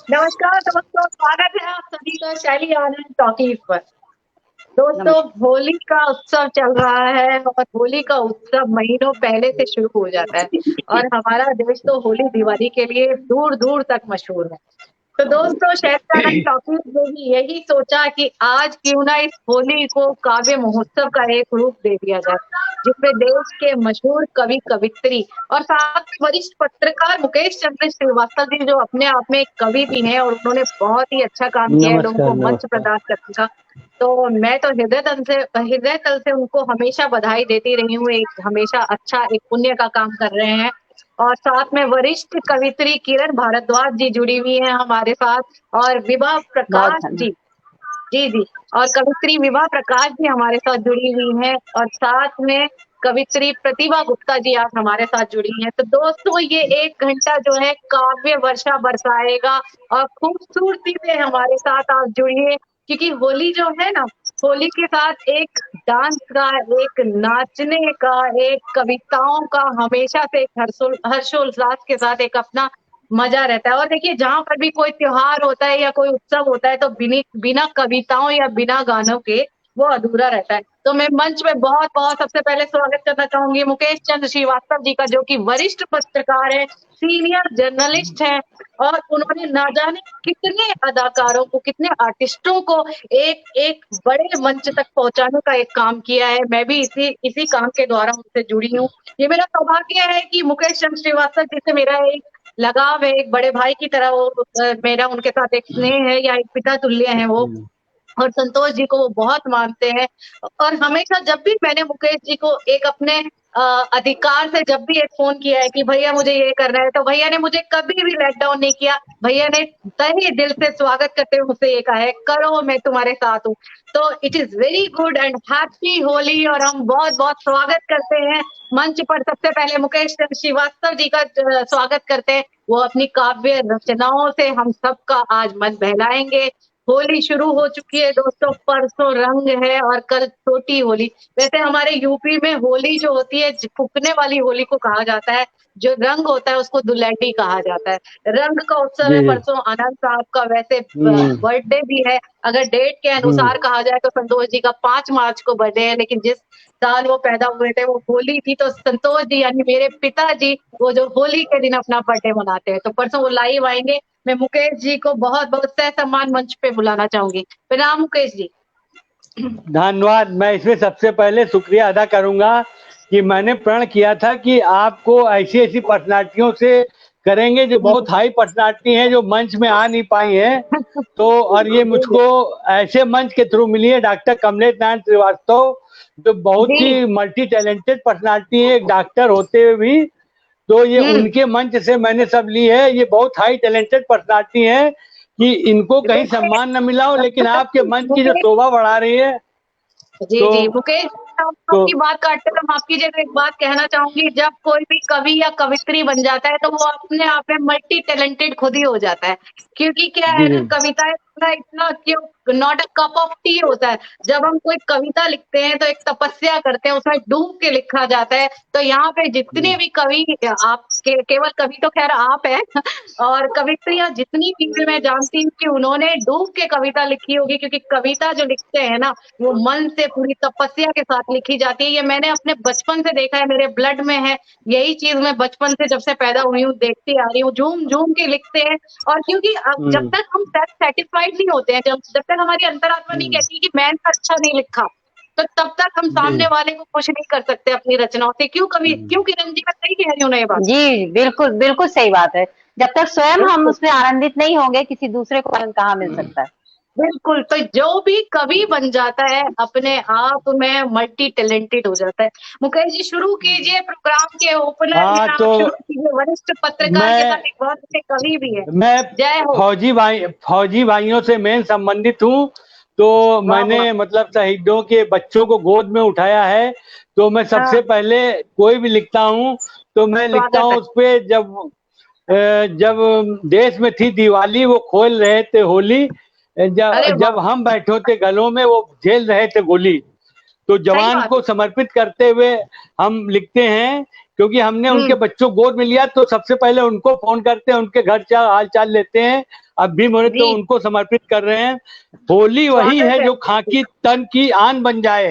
नमस्कार दोस्तों, स्वागत है आप सभी का शैली आनंद टॉकीज पर। दोस्तों, नमस्कार। होली का उत्सव चल रहा है और होली का उत्सव महीनों पहले से शुरू हो जाता है और हमारा देश तो होली दिवाली के लिए दूर दूर तक मशहूर है। तो दोस्तों, शैली आनंद टॉकीज ने भी यही सोचा कि आज क्यों ना इस होली को काव्य महोत्सव का एक रूप दे दिया जाए, जिसमें देश के मशहूर कवि कवित्री और साथ में वरिष्ठ पत्रकार मुकेश चंद्र श्रीवास्तव जी, जो अपने आप में एक कवि भी हैं और उन्होंने बहुत ही अच्छा काम किया है लोगों नमस्कार, को मंच नमस्कार। प्रदान करने का। तो मैं तो हृदय तल से उनको हमेशा बधाई देती रही हूँ। एक हमेशा अच्छा एक पुण्य का काम कर रहे हैं। और साथ में वरिष्ठ कवित्री किरण भारद्वाज जी जुड़ी हुई हैं हमारे साथ, और विभा बहुत प्रकाश धन्यवाद। जी, जी जी, और कवित्री विभा प्रकाश जी हमारे साथ जुड़ी हुई हैं, और साथ में कवित्री प्रतिभा गुप्ता जी आज हमारे साथ जुड़ी हैं। तो दोस्तों, ये 1 घंटा जो है काव्य वर्षा बरसाएगा और खूबसूरती से हमारे साथ आप जुड़िए, क्योंकि होली जो है ना, होली के साथ एक डांस का, एक नाचने का, एक कविताओं का हमेशा से एक हर्षोल्लास के साथ एक अपना मजा रहता है। और देखिए, जहाँ पर भी कोई त्योहार होता है या कोई उत्सव होता है तो बिना कविताओं या बिना गानों के वो अधूरा रहता है। तो मैं मंच में बहुत बहुत सबसे पहले स्वागत करना चाहूंगी मुकेश चंद्र श्रीवास्तव जी का, जो कि वरिष्ठ पत्रकार है, सीनियर जर्नलिस्ट है, और उन्होंने ना जाने कितने अदाकारों को, कितने आर्टिस्टों को एक एक बड़े मंच तक पहुंचाने का एक काम किया है। मैं भी इसी इसी काम के द्वारा उनसे जुड़ी हूँ। ये मेरा सौभाग्य है कि मुकेश चंद्र श्रीवास्तव जी से मेरा एक लगाव है, एक बड़े भाई की तरह वो मेरा उनके साथ एक स्नेह है, या एक पिता तुल्य है वो। और संतोष जी को वो बहुत मानते हैं, और हमेशा जब भी मैंने मुकेश जी को एक अपने अधिकार से जब भी एक फोन किया है कि भैया मुझे ये करना है, तो भैया ने मुझे कभी भी लेट डाउन नहीं किया। भैया ने तहे दिल से स्वागत करते हुए मुझसे ये कहा है, करो, मैं तुम्हारे साथ हूँ। तो it is very good and happy Holi, और हम बहुत बहुत स्वागत करते हैं मंच पर। सबसे पहले मुकेश चंद्र श्रीवास्तव जी का स्वागत करते हैं। वो अपनी काव्य रचनाओं से हम सबका आज मन बहलाएंगे। होली शुरू हो चुकी है दोस्तों, परसों रंग है और कल छोटी होली। वैसे हमारे यूपी में होली जो होती है, फूकने वाली होली को कहा जाता है, जो रंग होता है उसको दुलहटी कहा जाता है। रंग का उत्सव जी, है, जी। परसों आनंद साहब का वैसे हुँ, बर्थडे भी है। अगर डेट के हुँ। अनुसार कहा जाए तो संतोष जी का 5 मार्च को बर्थडे है, लेकिन जिस साल वो पैदा हुए थे वो होली थी, तो संतोष जी यानी मेरे पिताजी वो जो होली के दिन अपना बर्थडे मनाते हैं, तो परसों वो लाइव आएंगे। मैं मुकेश जी को बहुत बहुत ससम्मान मंच पे बुलाना चाहूंगी। प्रणाम मुकेश जी। धन्यवाद। मैं इसमें सबसे पहले शुक्रिया अदा करूँगा कि मैंने प्रण किया था कि आपको ऐसी-ऐसी पर्सनैलिटियों से करेंगे जो बहुत हाई पर्सनैलिटी हैं, जो मंच में आ नहीं पाई हैं। तो और ये जी मुझको ऐसे मंच के थ्रू मिली है, डॉक्टर कमलेश नारायण श्रीवास्तव, जो बहुत जी। ही मल्टी टैलेंटेड पर्सनैलिटी है, एक डॉक्टर होते हुए भी। तो ये हम्म। उनके मंच से मैंने सब ली है। ये बहुत हाई टैलेंटेड पर्सनैलिटी है कि इनको कहीं देखिए, सम्मान न मिला हो, लेकिन आपके मंच की जो मुकेश शोभा बढ़ा रही है। जी, तो जी, मुकेश, तो आपकी बात काटते हुए माफ कीजिएगा, एक बात कहना चाहूंगी। जब कोई भी कवि या कवित्री बन जाता है तो वो अपने आप में मल्टी टैलेंटेड खुद ही हो जाता है, क्योंकि क्या जी, है ना, जी। कविताएं इतना इतना क्यों, not a cup of T होता है। जब हम कोई कविता लिखते हैं तो एक तपस्या करते हैं, उसमें डूब के लिखा जाता है। तो यहाँ पे जितने भी कवि, आप केवल कवि तो खैर आप हैं, और कवित्रियां जितनी भी मैं जानती हूँ कि उन्होंने डूब के कविता लिखी होगी, क्योंकि कविता जो लिखते हैं ना, वो मन से पूरी तपस्या के साथ लिखी जाती है। ये मैंने अपने बचपन से देखा है, मेरे ब्लड में है। यही चीज मैं बचपन से, जब से पैदा हुई हूँ, देखती आ रही हूँ। झूम झूम के लिखते हैं। और क्योंकि अब जब हुँ, तक हम सेल्फ सेटिस्फाइड नहीं होते हैं, जब जब तक हमारी अंतरात्मा नहीं हुँ। कहती कि मैंने अच्छा नहीं लिखा, तो तब तक हम जी। सामने वाले को खुश नहीं कर सकते अपनी रचनाओं से। हुँ। क्यों किरण जी, मैं सही कह रही हूँ ना ये बात? जी, बिल्कुल, बिल्कुल सही बात है। जब तक स्वयं हम बिल्कुल उसमें आनंदित नहीं होंगे, किसी दूसरे को आनंद कहाँ मिल सकता है। बिल्कुल। तो जो भी कवि बन जाता है अपने आप में मल्टी टैलेंटेड हो जाता है। मुकेश जी, शुरू कीजिए प्रोग्राम के ओपनर हाँ, में, आप शुरू तो कीजिए। वरिष्ठ पत्रकार के मैं साथ एक बहुत अच्छे कवि भी है। मैं जय हो। फौजी भाइयों से मेन संबंधित हूँ। तो वाह मैंने वाह। मतलब शहीदों के बच्चों को गोद में उठाया है। तो मैं सबसे हाँ, पहले कोई भी लिखता हूँ, तो मैं लिखता स्वागत हूँ है। उसपे, जब देश में थी दिवाली वो खोल रहे थे होली, अरे वाह, जब हम बैठे थे गलों में वो झेल रहे थे गोली। तो सही जवान बात को है। समर्पित करते हुए हम लिखते हैं, क्योंकि हमने उनके हम्म। बच्चों गोद में लिया, तो सबसे पहले उनको फोन करते हैं, उनके घर हाल चाल लेते हैं। अब भी मुझे तो जी उनको समर्पित कर रहे हैं। होली वही स्वागत है है। जो खाकी तन की आन बन जाए।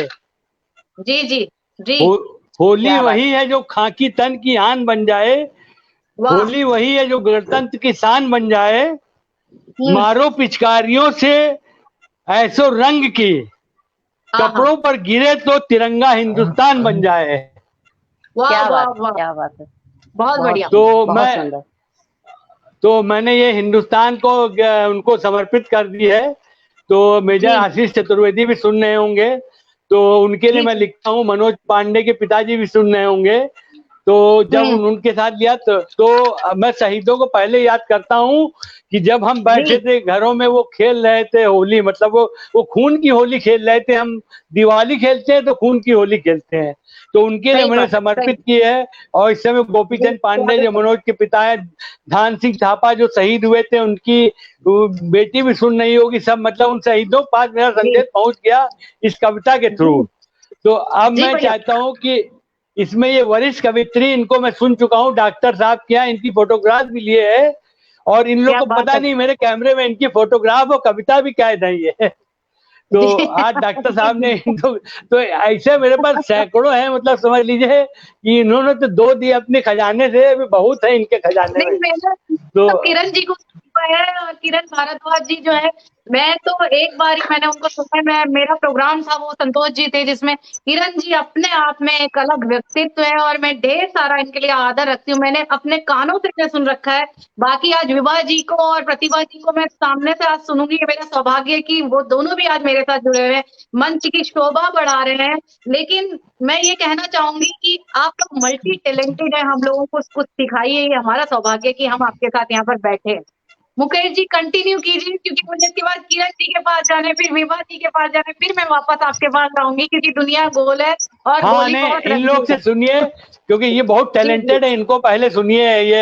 जी जी जी। हो, होली क्या बात वही है जो खाकी तन की आन बन जाए। वाह। होली वही है जो गणतंत्र की शान बन जाए। हम्म। मारो पिचकारियों से ऐसो रंग की, हाँ हाँ। कपड़ों पर गिरे तो तिरंगा हिंदुस्तान बन जाए। वाह क्या वाह बात है, वाह। क्या बात है। बहुत बहुत बढ़िया। सुंदर, तो बहुत मैं सुंदर। तो मैंने ये हिंदुस्तान को उनको समर्पित कर दी है। तो मेजर जी आशीष चतुर्वेदी भी सुन रहे होंगे, तो उनके लिए जी मैं जी। लिखता हूँ। मनोज पांडे के पिताजी भी सुन रहे होंगे। तो जब हम्म। उनके साथ लिया तो मैं शहीदों को पहले याद करता हूँ कि जब हम बैठे जी थे घरों में, वो खेल रहे थे होली, मतलब वो खून की होली खेल रहे थे। हम दिवाली खेलते हैं तो खून की होली खेलते हैं, तो उनके लिए सही मैंने बात है, समर्पित सही। की है। और इस समय गोपी जी चंद पांडे जो स्वागत है। मनोज के पिता है, धान सिंह थापा जो शहीद हुए थे, उनकी वो बेटी भी सुन रही होगी। सब मतलब उन शहीदों के पास मेरा जी संदेश पहुंच गया इस कविता के जी थ्रू। तो अब जी मैं भैया। चाहता हूं कि इसमें ये वरिष्ठ कवित्री, इनको मैं सुन चुका हूँ डॉक्टर साहब के यहाँ, इनकी फोटोग्राफ भी लिए है। और इन लोग क्या को बात पता है। नहीं मेरे कैमरे में इनकी फोटोग्राफ और कविता भी कैद है ये। तो आज डॉक्टर साहब ने तो ऐसे मेरे पास सैकड़ों हैं, मतलब समझ लीजिए कि इन्होंने तो दो दिए अपने खजाने से, अभी बहुत है इनके खजाने में। नहीं मैंने तो तो किरण जी को सुना है, और किरण भारद्वाज जी जो है, मैं तो एक बार ही मैंने उनको सुना है। मैं मेरा प्रोग्राम था, वो संतोष जी थे, जिसमें किरण जी अपने आप में एक अलग व्यक्तित्व है, और मैं ढेर सारा इनके लिए आदर रखती हूँ। मैंने अपने कानों से इन्हें सुन रखा है। बाकी आज विभा जी को और प्रतिभा जी को मैं सामने से आज सुनूंगी। ये मेरा सौभाग्य है कि वो दोनों भी आज मेरे साथ जुड़े हुए हैं, मंच की शोभा बढ़ा रहे हैं। लेकिन मैं ये कहना चाहूंगी कि आप लोग मल्टी टैलेंटेड हैं, हम लोगों को कुछ सिखाइए। ये हमारा सौभाग्य है कि हम आपके साथ यहाँ पर बैठे हैं। मुकेश जी कंटिन्यू कीजिए, क्योंकि मुझे इसके बाद किरण जी के पास जाने, फिर विभा जी के पास जाने, फिर मैं वापस आपके पास आऊंगी, क्योंकि दुनिया गोल है और हाँ, होली नहीं, बहुत इन लोग रंगीन से है। सुनिए क्योंकि ये बहुत जी जी। टैलेंटेड है, इनको पहले सुनिए। ये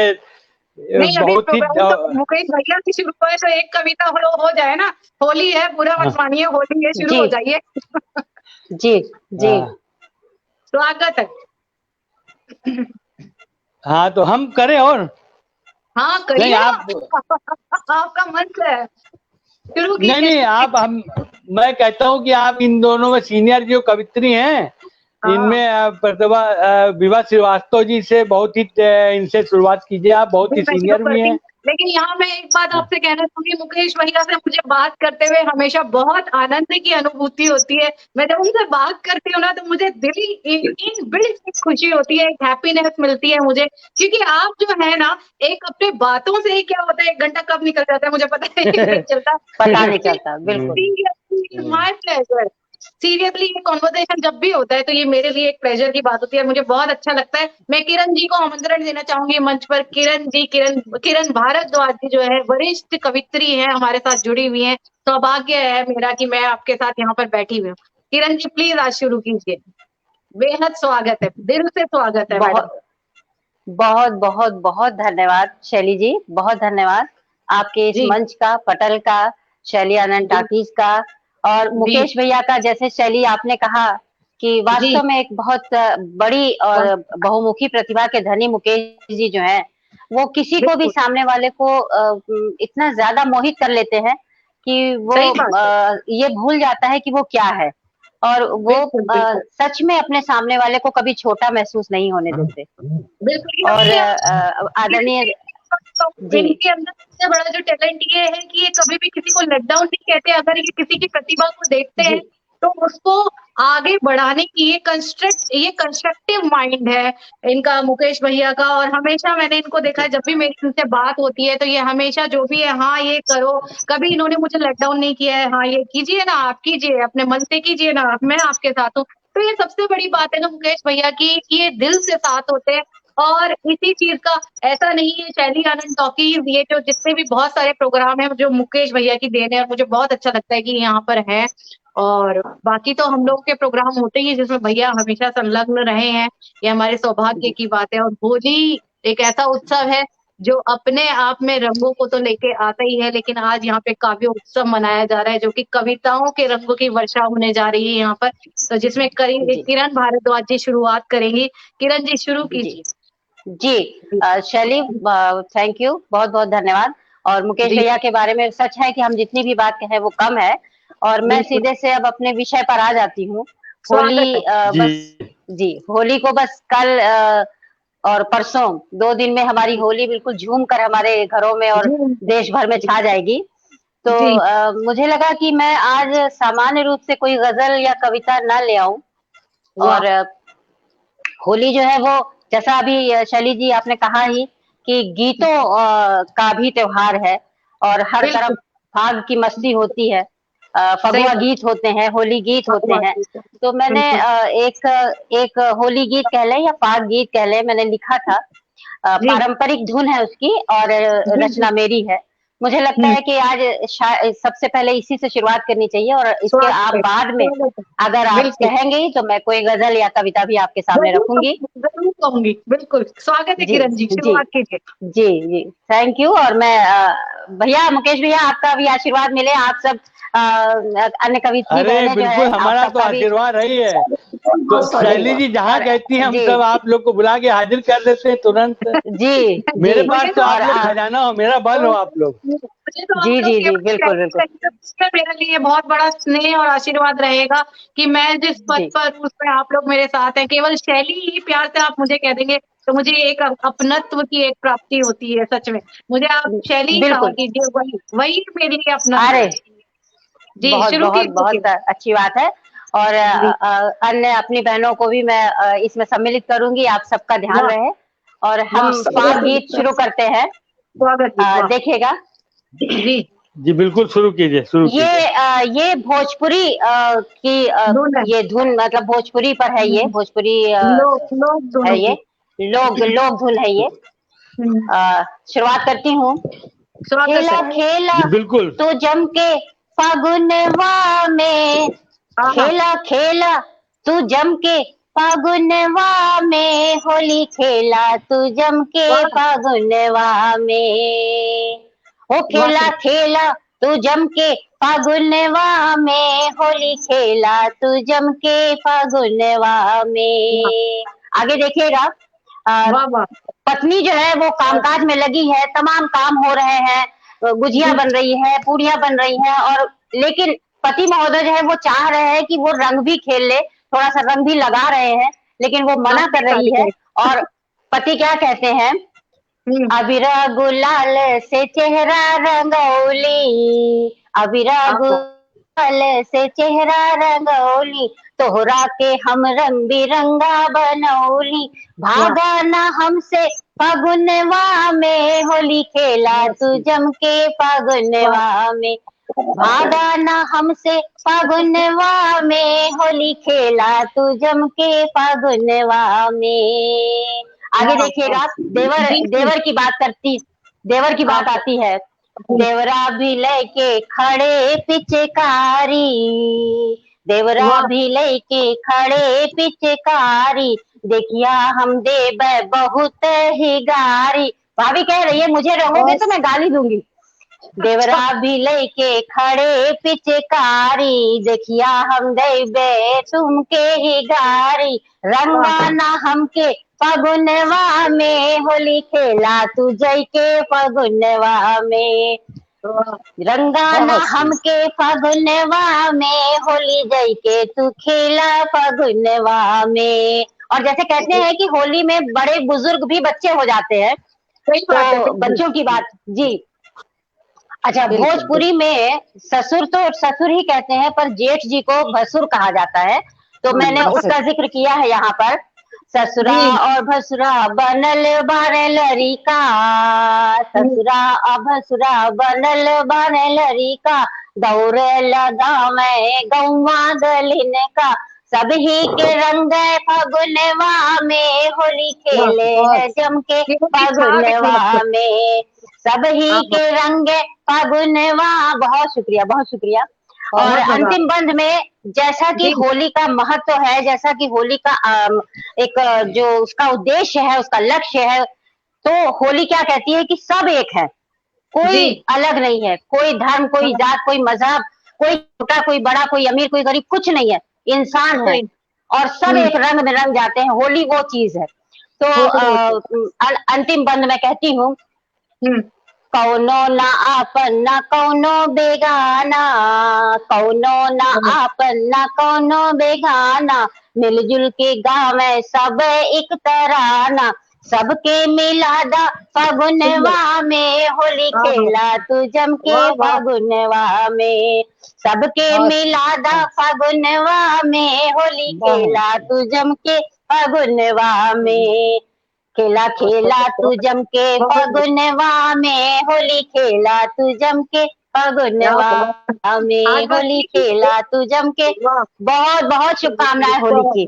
नहीं, अभी बहुत ही प्रोग्राम तो मुकेश भैया से शुरू हुआ है, तो एक कविता हो जाए ना। होली है, बुरा मत हाँ, मानिए, होली है, शुरू जी हो जाइए। जी जी। हाँ, स्वागत है। हाँ, तो हम करें और हाँ नहीं करिए आप। ना। आपका मंच है, शुरू नहीं, नहीं, कीजिए। आप हम मैं कहता हूँ कि आप इन दोनों में सीनियर जो कवित्री हैं, हाँ इनमें प्रतिभा विभा श्रीवास्तव जी से बहुत ही इनसे शुरुआत कीजिए। आप बहुत जी, ही मैं शुरू सीनियर भी करती हैं। हूँ। लेकिन यहाँ मैं एक बात हाँ, आपसे कहना चाहूंगी, मुकेश भैया से मुझे बात करते हुए हमेशा बहुत आनंद की अनुभूति होती है। मैं जब उनसे बात करती हूँ ना, तो मुझे दिल इन बिल्ड से खुशी होती है, एक हैप्पीनेस मिलती है मुझे। क्योंकि आप जो है ना, एक अपने बातों से ही क्या होता है, 1 घंटा कब निकल जाता है मुझे पता ही नहीं चलता। पता नहीं लेकिन चलता, बिल्कुल। My pleasure. सीरियसली ये कॉन्वर्सेशन जब भी होता है, तो ये मेरे लिए एक प्लेजर की बात होती है, मुझे बहुत अच्छा लगता है। मैं किरण जी को आमंत्रण देना चाहूंगी मंच पर। किरण जी, किरण भारद्वाज जी जो है, वरिष्ठ कवित्री हैं, हमारे साथ जुड़ी हुई हैं। सौभाग्य है मेरा कि मैं आपके साथ यहाँ पर बैठी हुई हूँ। किरण जी प्लीज आज शुरू कीजिए। बेहद स्वागत है, दिल से स्वागत है मैडम। बहुत बहुत बहुत बहुत धन्यवाद शैली जी, बहुत धन्यवाद आपके इस जी मंच का, पटल का, शैली आनंद जी टाकीज का। और जी मुकेश भैया का, जैसे शैली आपने कहा कि जी। वास्तव में एक बहुत बड़ी वाह, और बहुमुखी प्रतिभा के धनी मुकेश जी जो हैं, वो किसी को भी, बिल्कुल सामने वाले को इतना ज्यादा मोहित कर लेते हैं कि वो सही बात है। ये भूल जाता है कि वो क्या है। और वो बिल्कुल बिल्कुल सच में अपने सामने वाले को कभी छोटा महसूस नहीं होने देते। बिल्कुल। और ये आदरणीय जी इनके अंदर सबसे बड़ा जो टैलेंट ये है कि ये कभी भी किसी को लेट डाउन नहीं कहते। अगर ये किसी की प्रतिभा को देखते हैं, जी तो उसको आगे बढ़ाने की ये कंस्ट्रक्टिव माइंड है इनका, मुकेश भैया का। और हमेशा मैंने इनको देखा है, जब भी मेरी इनसे बात होती है, तो ये हमेशा जो भी है, हाँ ये करो, कभी इन्होंने मुझे लेट डाउन नहीं किया है। हाँ ये कीजिए ना, आप कीजिए, अपने मन से कीजिए ना, मैं आपके साथ हूँ। तो ये सबसे बड़ी बात है ना मुकेश भैया की, कि ये दिल से साथ होते हैं। और इसी चीज का, ऐसा नहीं है शैली आनंद टॉकीज, ये जो जितने भी बहुत सारे प्रोग्राम है, जो मुकेश भैया की देन है, और मुझे बहुत अच्छा लगता है कि यहाँ पर है। और बाकी तो हम लोग के प्रोग्राम होते ही हैं, जिसमें भैया हमेशा संलग्न रहे हैं। ये हमारे सौभाग्य जी की बात है। और होली एक ऐसा उत्सव है जो अपने आप में रंगों को तो लेके आता ही है, लेकिन आज यहाँ पे काव्य उत्सव मनाया जा रहा है, जो कि कविताओं के रंगों की वर्षा होने जा रही है यहाँ पर। तो जिसमें जी किरण भारद्वाज जी शुरुआत करेंगी। किरण जी शुरू जी कीजिए। जी। शैली, थैंक यू, बहुत बहुत धन्यवाद। और मुकेश भैया के बारे में सच है कि हम जितनी भी बात कहें वो कम है। और मैं सीधे से अब अपने विषय पर आ जाती हूँ। होली बस जी, होली को बस कल और परसों 2 दिन में हमारी होली बिल्कुल झूम कर हमारे घरों में और देश भर में छा जाएगी। तो मुझे लगा कि मैं आज सामान्य रूप से कोई गजल या कविता न ले आऊं, और होली जो है वो, जैसा अभी शैली जी आपने कहा ही कि गीतों का भी त्योहार है, और हर तरफ फाग की मस्ती होती है। फगुआ गीत होते हैं, होली गीत होते हैं। तो मैंने एक होली गीत कह लें या फाग गीत कह लें, मैंने लिखा था। पारंपरिक धुन है उसकी और रचना मेरी है। मुझे लगता है कि आज सबसे पहले इसी से शुरुआत करनी चाहिए, और इसके आप बाद में अगर आप कहेंगे तो मैं कोई गजल या कविता भी आपके सामने रखूंगी। जरूर कहूंगी, बिल्कुल। स्वागत है किरण जी, शुरुआत कीजिए। जी जी, थैंक यू। और मैं भैया, मुकेश भैया, आपका भी आशीर्वाद मिले। आप सब अन्य कवित्री बहनें जो है, हमारा तो आशीर्वाद रही है। तो शैली जी जहाँ कहती हैं हम सब आप लोग को बुला के हाजिर कर देते हैं तुरंत। जी, मेरे पास तो आप लोग खजाना हो, मेरा बल हो आप लोग। जी जी जी, बिल्कुल बिल्कुल। मेरे लिए बहुत बड़ा स्नेह और आशीर्वाद रहेगा कि मैं जिस पद पर उस पर आप लोग मेरे साथ हैं। केवल शैली ही प्यार से आप मुझे कह देंगे तो मुझे एक अपनत्व की एक प्राप्ति होती है। सच में मुझे आप शैली कहा कीजिए, वही मेरे लिए अपना। अरे जी, बहुत बहुत बहुत अच्छी बात है। और अन्य अपनी बहनों को भी मैं इसमें सम्मिलित करूंगी। आप सबका ध्यान रहे, और हम फाग गीत शुरू करते हैं। देखिएगा जी जी, बिल्कुल शुरू कीजिए, शुरू कीजिए। ये भोजपुरी की ये धुन, मतलब भोजपुरी पर है ये, भोजपुरी है ये, लोक धुन है ये। शुरुआत करती हूँ। खेला खेला बिल्कुल तो जम के फागुनवा में, खेला खेला तू जम के फागुनवा में, होली खेला तू जम के फागुनवा में। ओ खेला खेला तू जम के फागुनवा में, होली खेला तू जम के फागुनवा में। आगे देखिएगा। पत्नी जो है वो कामकाज में लगी है, तमाम काम हो रहे हैं, गुजिया बन रही है, पूड़ियां बन रही हैं, और लेकिन पति महोदय जो है वो चाह रहे हैं कि वो रंग भी खेल ले, थोड़ा सा रंग भी लगा रहे हैं, लेकिन वो मना कर रही है। और पति क्या कहते हैं? अबीरा गुलाल से चेहरा रंगौली, अबीरा गुलाल से चेहरा रंगौली, तोहरा के हम रंग बिरंगा बनौली, भागा ना हमसे फागुनवा में, होली खेला तू जम के फागुनवा में, भागा ना हमसे फागुनवा में, होली खेला तू जम के फागुनवा में। आगे देखिएगा। देवर की बात आती है। देवरा भी लेके खड़े पिचकारी, देवरा भी लेके खड़े पिचकारी, देखिया हम देव बहुत ही गारी। भाभी कह रही है मुझे रहोगे तो मैं गाली दूंगी। देवरा भी लेके खड़े पिचकारी, देखिया हम देवे तुमके ही गारी, रंगाना हमके फागुनवा में, होली खेला तू जय के फागुनवा में, रंगाना हमके फागुनवा में, होली जय के तू खेला फागुनवा में। और जैसे कहते हैं कि होली में बड़े बुजुर्ग भी बच्चे हो जाते हैं, तो बच्चों की बात। जी अच्छा, भोजपुरी में ससुर तो ससुर ही कहते हैं, पर जेठ जी को भसुर कहा जाता है, तो मैंने उसका जिक्र किया है यहाँ पर। ससुरा और भसुरा बनल बारे लरिका, ससुरा और भसुरा बनल बारे लरिका, दौड़े लगावे गौवा गलिन का, सभी के रंग फागुनवा में, होली खेले है जम के फागुनवा में, सभी के रंग फागुनवा। बहुत शुक्रिया, बहुत शुक्रिया। और अंतिम बंद में, जैसा कि होली का महत्व है, जैसा कि होली का एक जो उसका उद्देश्य है, उसका लक्ष्य है, तो होली क्या कहती है कि सब एक है, कोई अलग नहीं है, कोई धर्म, कोई जात, कोई मजहब, कोई छोटा, कोई बड़ा, कोई अमीर, कोई गरीब, कुछ नहीं है, इंसान है, और सब एक रंग में रंग जाते हैं। होली वो चीज है। तो अंतिम बंद में कहती हूँ, कौनो ना आपन ना कौनो बेगाना, कौनो ना आपन ना कौनो बेगाना, मिलजुल के गावे सब एक तराना, सबके मिलादा फागुनवा में, होली खेला तू जम के वाह वाह फागुनवा में, सबके बहुत मिलादा फागुनवा में, होली बहुत खेला तू जम के फागुनवा में, खेला खेला तू जम के बहुत फागुनवा में, होली खेला तू जम के क्या फागुनवा बात। आज में, बस होली ये- खेला तू जम के। वाह, बहुत बहुत शुभकामनाएं होली बहुत की।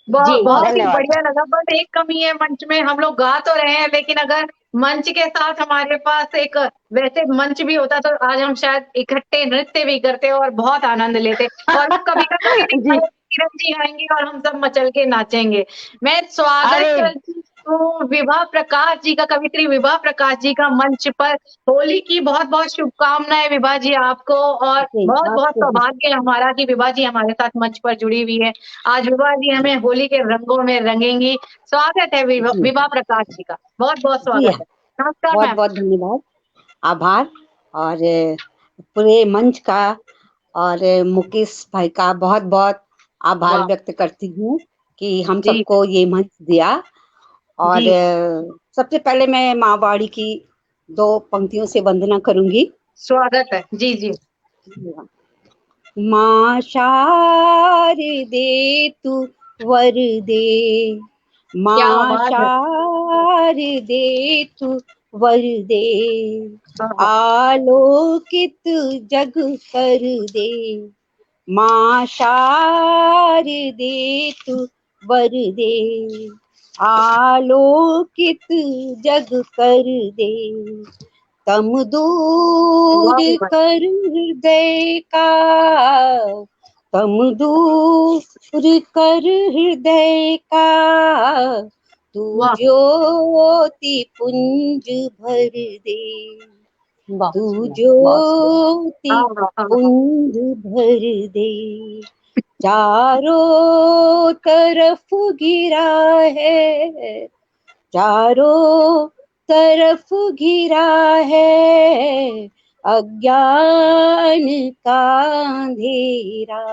बहुत जी बहुत ही धन्यवाद। बढ़िया लगा। बस एक कमी है मंच में, हम लोग गा तो रहे हैं लेकिन अगर मंच के साथ हमारे पास एक वैसे मंच भी होता तो आज हम शायद इकट्ठे नृत्य भी करते और बहुत आनंद लेते। और कभी का कभी नहीं जी गाएंगे, किरण जी गाएंगे और हम सब मचल के नाचेंगे। मैं स्वागत अरे करती हूँ विभा प्रकाश जी का, कवित्री विभा प्रकाश जी का मंच पर। होली की बहुत बहुत शुभकामनाएं विभा जी आपको, और जी बहुत बहुत आपको भी। सौभाग्य है हमारा कि विभा जी हमारे साथ मंच पर जुड़ी हुई है। आज विभा जी हमें होली के रंगों में रंगेंगी। स्वागत है जी विभा प्रकाश जी का, बहुत बहुत जी स्वागत है। नमस्कार बहुत मैम। बहुत धन्यवाद, आभार। और पूरे मंच का और मुकेश भाई का बहुत बहुत आभार वाह व्यक्त करती हूँ कि हम जी सबको ये मंच दिया। और जी, सबसे पहले मैं माँ बाड़ी की 2 पंक्तियों से वंदना करूंगी। स्वागत है जी जी। माँ शारदे तू वर दे, क्या माँ बात है। शारदे तू वर दे, हाँ, आलोकित जग कर दे, माँ शारदे तू वर दे, आलोकित जग कर दे, तम दूर वाह विभा, कर हृदय का, तम दूर कर हृदय का, तू वाह ज्योति पुंज भर दे, बहुत तू सुंदर बहुत सुंदर। ज्योति हाँ हाँ हाँ हाँ। पुंज भर दे, चारों तरफ घिरा है, चारों तरफ घिरा है, अज्ञान का अंधेरा,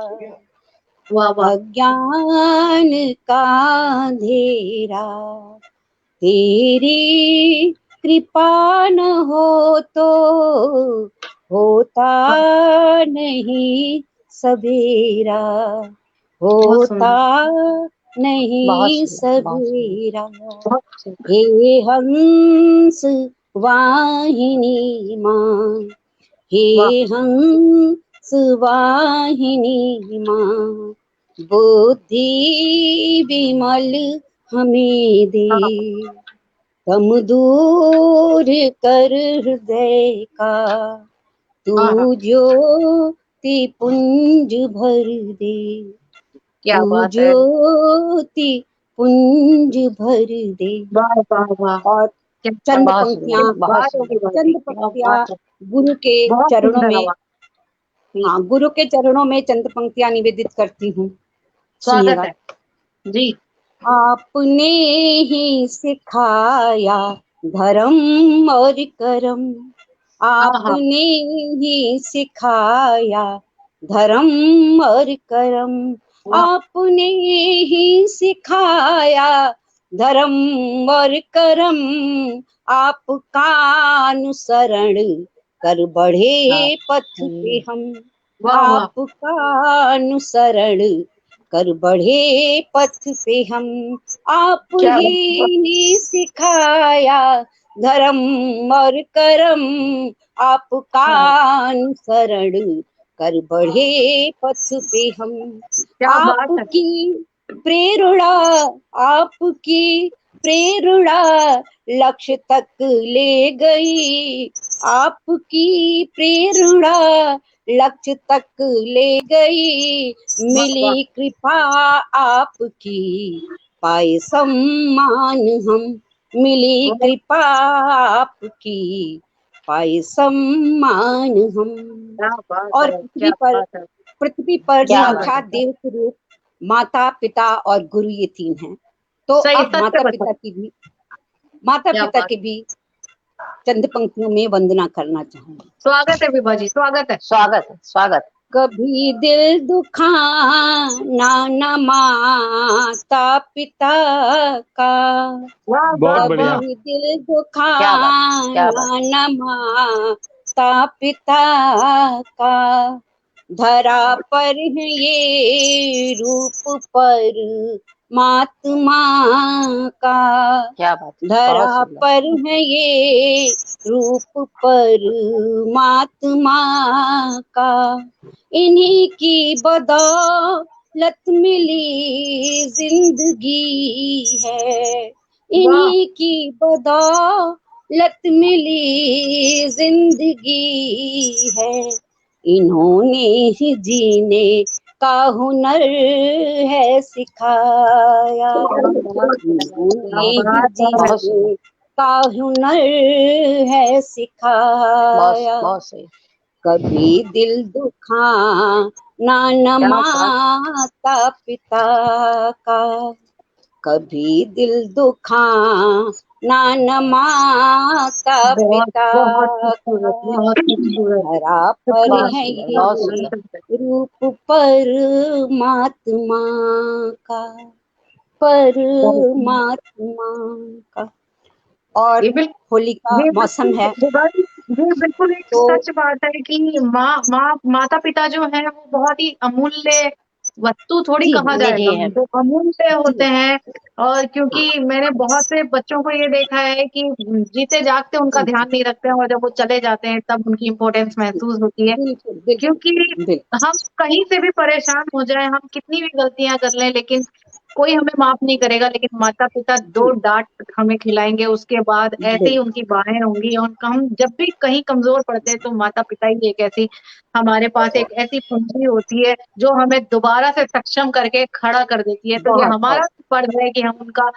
वाह वाह अज्ञान का अंधेरा, तेरी कृपा न हो तो होता नहीं सवेरा, बहुत होता सुंदर, बहुत नहीं सुंदर बहुत सुंदर। सवेरा, बहुत सुंदर। हे हंस वाहिनी माँ, हे वाह हंस वाहिनी माँ, बुद्धि विमल हमें दे, हाँ तम दूर कर हृदय का, हाँ हाँ, तू ज्योति पुंज भर दे, क्या तू बात है। ज्योति पुंज भर दे। वाह वाह वाह, और क्या चंद बहुत क्या सुंदर पंक्तियां, बहुत बात है सुंदर। विभा जी, चंद क्या पंक्तियां बात है। गुरु के बहुत चरणों सुंदर में, आवाज। जी, हाँ गुरु के चरणों में चंद पंक्तियां निवेदित करती हूँ, स्वागत सुनिएगा। है जी। आपने ही सिखाया धर्म और कर्म, हाँ हाँ आपने ही सिखाया धर्म और कर्म, वाह आपने ही सिखाया धर्म और कर्म, आपका अनुसरण कर हाँ, बढ़े पथ पे हम, वाह वाह आपका अनुसरण कर बढ़े पथ पे हम, आप क्या बात। ही ने सिखाया धर्म और कर्म, आपका हाँ, अनुसरण कर बढ़े पथ पे हम, क्या बात है। आपकी प्रेरणा, आपकी प्रेरणा लक्ष्य तक ले गई, आपकी प्रेरणा लक्ष्य तक ले गई, वाह वाह मिली कृपा आपकी पाए सम्मान हम, मिली वाह, कृपा आपकी पाए सम्मान हम। क्या बात और है, क्या बात है। पृथ्वी पर क्या सुंदर, बात साक्षात देव स्वरूप माता पिता और गुरु, ये 3 हैं। तो सही अब सत्य बता। माता क्या पिता बात, की भी चंद पंक्तियों में वंदना करना चाहूंगी। स्वागत है विभा जी, स्वागत है। स्वागत है, स्वागत। कभी दिल दुखाना न माता पिता का, वाह बहुत वाह बढ़िया। वाह, कभी दिल क्या बात, क्या दुखाना बात। न माता पिता का, धरा पर है ये रूप पर मात्मा का, क्या बात है, बहुत धरा सुंदर। पर है ये रूप पर मात्मा का, इन्हीं की बदौलत मिली जिंदगी है, इन्हीं की बदौलत मिली जिंदगी है, इन्होंने ही जीने का हुनर है सिखाया, इन्होंने ही बहुत जीने सुंदर, का हुनर है बहुत सिखाया, बहुत सही। कभी दिल दुखाना न क्या बात। माता पिता का, कभी दिल दुखाना न माता बहुत पिता बहुत का, खूबसूरत, बहुत खूबसूरत। धरा पर बहुत है सुंदर, बहुत ये सुंदर। रूप परमात्मा का, परमात्मा का। और ये बिल्कुल, होली का ये मौसम है विभा जी, ये बिल्कुल एक तो सच बात है कि माता पिता जो है वो बहुत ही अमूल्य वस्तु थोड़ी जी कहा जाएगा, निधि है। वो अमूल्य होते जी हैं। और हाँ क्योंकि मैंने बहुत से बच्चों को ये देखा है कि जीते जागते उनका जी ध्यान नहीं रखते हैं और जब वो चले जाते हैं तब उनकी इम्पोर्टेंस जी, महसूस होती है। बिल्कुल बिल्कुल क्योंकि बिल्कुल हम कहीं से भी परेशान हो जाए, हम कितनी भी गलतियां कर लें, लेकिन कोई हमें माफ नहीं करेगा, लेकिन माता पिता दो जी डांट हमें खिलाएंगे, उसके बाद ऐसे ही बिल्कुल उनकी बाहें होंगी। और हम जब भी कहीं कमजोर पड़ते हैं तो माता पिता ही एक ऐसी, हमारे पास एक ऐसी पूंजी होती है जो हमें दोबारा से सक्षम करके खड़ा कर देती है। तो ये बहुत हमारा बहुत फर्ज है कि हम उनका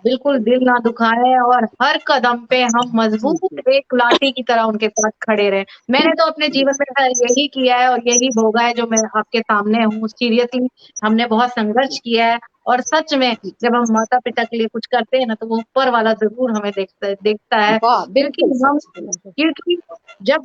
बिल्कुल दिल ना दुखाएं और हर कदम पे हम जी जी मजबूत एक लाठी की तरह उनके साथ खड़े रहें। मैंने तो अपने जीवन में यही किया है और यही भोगा है जो मैं आपके सामने हूँ। सीरियसली हमने बहुत संघर्ष किया है और सच में जी जब हम माता पिता के लिए कुछ करते हैं ना तो वो ऊपर वाला जरूर हमें देखता है। वाह क्योंकि बिल्कुल हम, सच बिल्कुल क्योंकि जब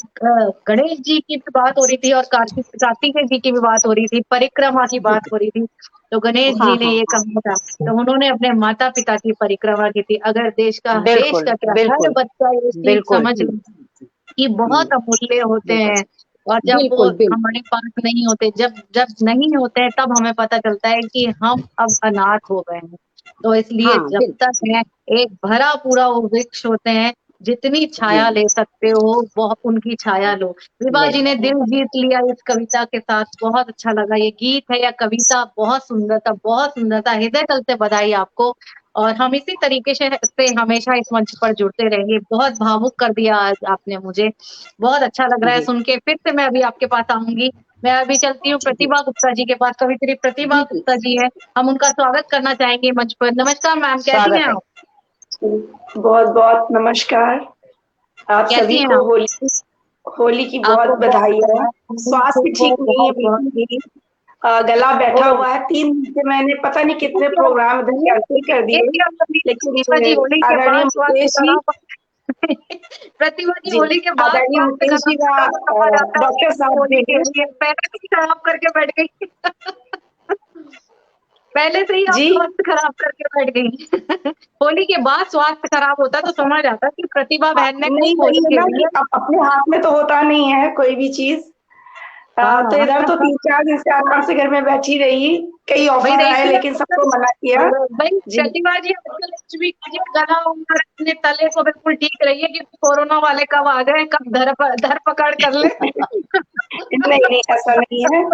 गणेश जी की भी बात हो रही थी और कार्तिकेय जी की भी बात हो रही थी, परिक्रमा की जी बात हो रही थी, तो गणेश हाँ जी ने हाँ ये हाँ कहा था, तो उन्होंने अपने माता पिता की परिक्रमा की थी। अगर देश बिल्कुल, का क्या, हर बिल्कुल, बच्चा ये चीज बिल्कुल। समझ जी ले जी जी कि बहुत अमूल्य होते बिल्कुल हैं। और जब वो बिल्कुल बिल्कुल हमारे पास नहीं होते, जब जब नहीं होते हैं, तब हमें पता चलता है कि हम अब अनाथ हो गए हैं। तो इसलिए हाँ जब तक बिल्कुल है, एक भरा पूरा वो वृक्ष होते हैं, जितनी जी छाया ले सकते हो वो उनकी छाया लो। विभा ले जी ने दिल जीत लिया इस कविता के साथ, बहुत अच्छा लगा। ये गीत है या कविता, बहुत सुंदर था, बहुत सुंदर था। हृदय तल से बधाई आपको। और हम इसी तरीके से हमेशा इस मंच पर जुड़ते रहेंगे। बहुत भावुक कर दिया आज आपने मुझे, बहुत अच्छा लग रहा है जी सुन के। फिर से मैं अभी आपके पास आऊंगी। मैं अभी चलती हूँ जी प्रतिभा गुप्ता जी के पास। कवित्री प्रतिभा जी जी गुप्ता जी है, हम उनका स्वागत करना चाहेंगे मंच पर। नमस्कार मैम, कैसी हैं स्वागत है। आप? बहुत बहुत नमस्कार। आप कैसी सभी हैं को आप? होली होली की आपको बहुत बधाई है। स्वास्थ्य ठीक नहीं है बहुत बिल्कुल भी। गला ओ, बैठा हुआ है। 3 दिन से मैंने पता नहीं कितने प्रोग्राम इधर कैंसिल कर ये दिए, क्या प्रतिभा जी लेकिन होली के आदरणीय बाद स्वास्थ्य मुकेश जी, खराब प्रतिभा जी जी होली के बाद आदरणीय स्वास्थ्य मुकेश जी खराब का होता तो समझ आता है डॉक्टर कि साहब होली जो के है, लिए पहले से ही खराब करके बैठ गई। पहले से ही आप जी स्वास्थ्य खराब करके बैठ गई। होली के बाद स्वास्थ्य खराब होता तो समझ आता कि प्रतिभा हाँ, बहन ने नहीं खूब वही होली है ना खेली कि है। अपने हाथ में तो होता नहीं है कोई भी चीज। तो हाँ इधर तो 3-4 दिन से आराम से घर में बैठी रही। कई भाई ऑफर आए देखिए, लेकिन सबको मना किया। भाई जी प्रतिभा जी आजकल कुछ भी कीजिए, गला उंगर अपने तले को बिल्कुल ठीक रहिए, क्योंकि कोरोना वाले कब आ गए, कब धर पकड़ कर ले। नहीं नहीं ऐसा नहीं है।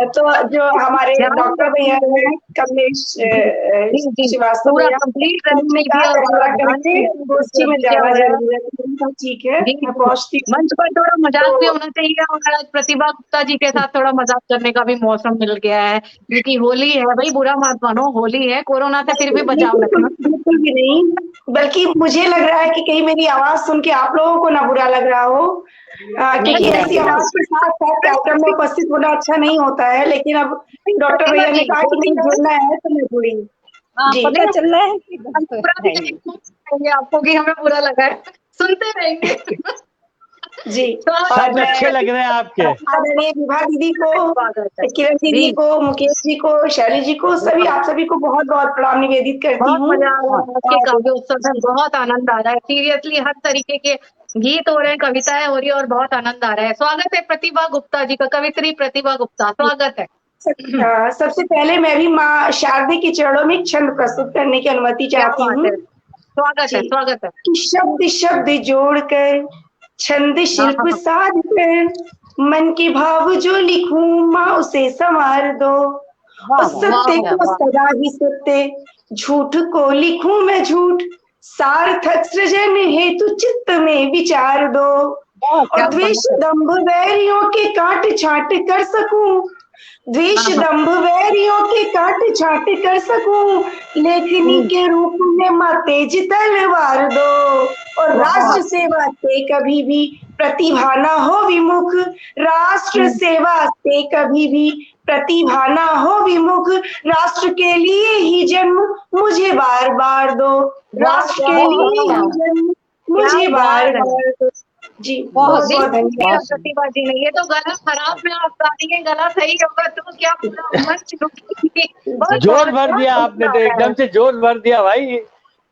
तो जो हमारे ध्यान डॉक्टर भैया रखिए। हैं कमलेश जी जी, श्रीवास्तव पूरा भैया, कंप्लीट रेस्ट उन्होंने लीजिए कहा और पूरा गड़बड़ा ध्यान करके दीजिए कि गोष्ठी में अभी क्या जाना हो रहा है। जरूरी है। तो मैंने कहा ठीक है जी मैं जी, पहुंचती हूँ। मंच पर थोड़ा मजाक भी तो होना चाहिए और आज प्रतिभा गुप्ता जी के साथ थोड़ा मजाक करने का भी मौसम मिल गया है, क्योंकि होली है भाई, बुरा मत मानो, होली है, कोरोना से फिर भी नहीं बचाव बिल्कुल रखना। बिल्कुल भी नहीं, बल्कि मुझे लग रहा है कि कहीं मेरी आवाज सुन के आप लोगों को ना बुरा लग रहा हो। नहीं, क्योंकि ऐसी नहीं, आवाज के साथ साथ कार्यक्रम में उपस्थित होना अच्छा नहीं होता है, लेकिन अब डॉक्टर प्रतिभा भैया ने जी कहा कि होली नहीं है, जुड़ना है तो मैं जुड़ी। हाँ जी पता नहीं चल रहा है कि हम पूरा भी नहीं नहीं कहेंगे आपको कि हमें बुरा लगा है। सुनते रहेंगे। जी। तो सब अच्छे लग रहे हैं आपके। आदरणीय विभा दीदी को, स्वागत है किरण दीदी जी। को, मुकेश जी को, शैली जी को, सभी आप सभी को बहुत बहुत प्रणाम निवेदित करती बहुत हूँ। मजा आ रहा है आपके काव्य उत्सव में, बहुत आनंद आ रहा है। सीरियसली हर तरीके के गीत हो रहे हैं, कविताएं हो रही है और बहुत आनंद आ रहा है। स्वागत है प्रतिभा गुप्ता जी का, कवित्री प्रतिभा गुप्ता, स्वागत है। सबसे पहले मैं भी माँ शारदे के चरणों में एक छंद प्रस्तुत करने की अनुमति क्या चाहती बात हूँ। है, स्वागत है, जी। स्वागत है। कि शब्द शब्द जोड़कर, छंद शिल्प हाँ, साध कर, मन के भाव जो लिखूं माँ उसे संवार दो। उस सत्य वाह, को वाह। सदा ही सत्य, झूठ को लिखूं मैं झूठ, सार्थक सृजन हेतु चित्त में विचार दो। क्या और द्वेष बात है। दंभ वैरियों के काट छांट कर सकूं, द्वेष हाँ, दंभ वैरियों के काट छांट कर सकूं, लेखनी के रूप में माँ तेज तलवार दो। और राष्ट्र सेवा से कभी भी प्रतिभा ना हो विमुख, राष्ट्र सेवा से कभी भी प्रतिभा ना हो विमुख, राष्ट्र के लिए ही जन्म मुझे बार बार दो, राष्ट्र के लिए ही जन्म मुझे बार बार दो। जी बहुत दिल बहुत टूट गया धन्यवाद। प्रतिभा जी ने, ये तो गला खराब में आप गा रही है, गला सही होगा तो क्या पूरा मंच टूट बहुत जोर बहुत भर दिया बहुत आपने, मजा तो आ रहा एकदम है। से जोर भर दिया भाई।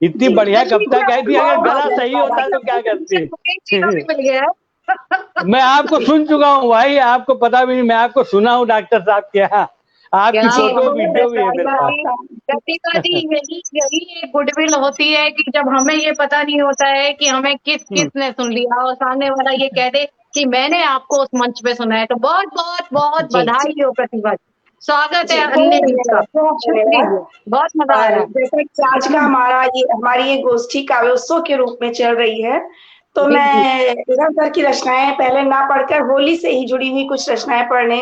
इतनी जी, बढ़िया देखिए कविता कह दी, अगर बहुत गला सही बहुत होता तो क्या करती। मुकेश जी का भी मिल गया है। मैं आपको सुन चुका हूँ भाई, आपको पता भी नहीं, मैं आपको सुना हूँ डॉक्टर साहब के यहाँ। आपकी क्या फोटो बात है वीडियो भी है मेरे पास। प्रतिभा जी, यही यही एक गुडविल होती है कि जब हमें ये पता नहीं होता है कि हमें किसने सुन लिया और सामने वाला ये कह दे कि मैंने आपको उस मंच पे सुना है, तो बहुत बहुत बहुत बधाई हो प्रतिभा जी। स्वागत है अन्य गीत का, शुभ कीजिए, बहुत मजा आ रहा और है। जैसा कि आज का हमारी ये गोष्ठी काव्योत्सव के रूप में चल रही है, तो जी जी मैं निरंतर की रचनाएं पहले ना पढ़कर होली से ही जुड़ी हुई कुछ रचनाएं पढ़ने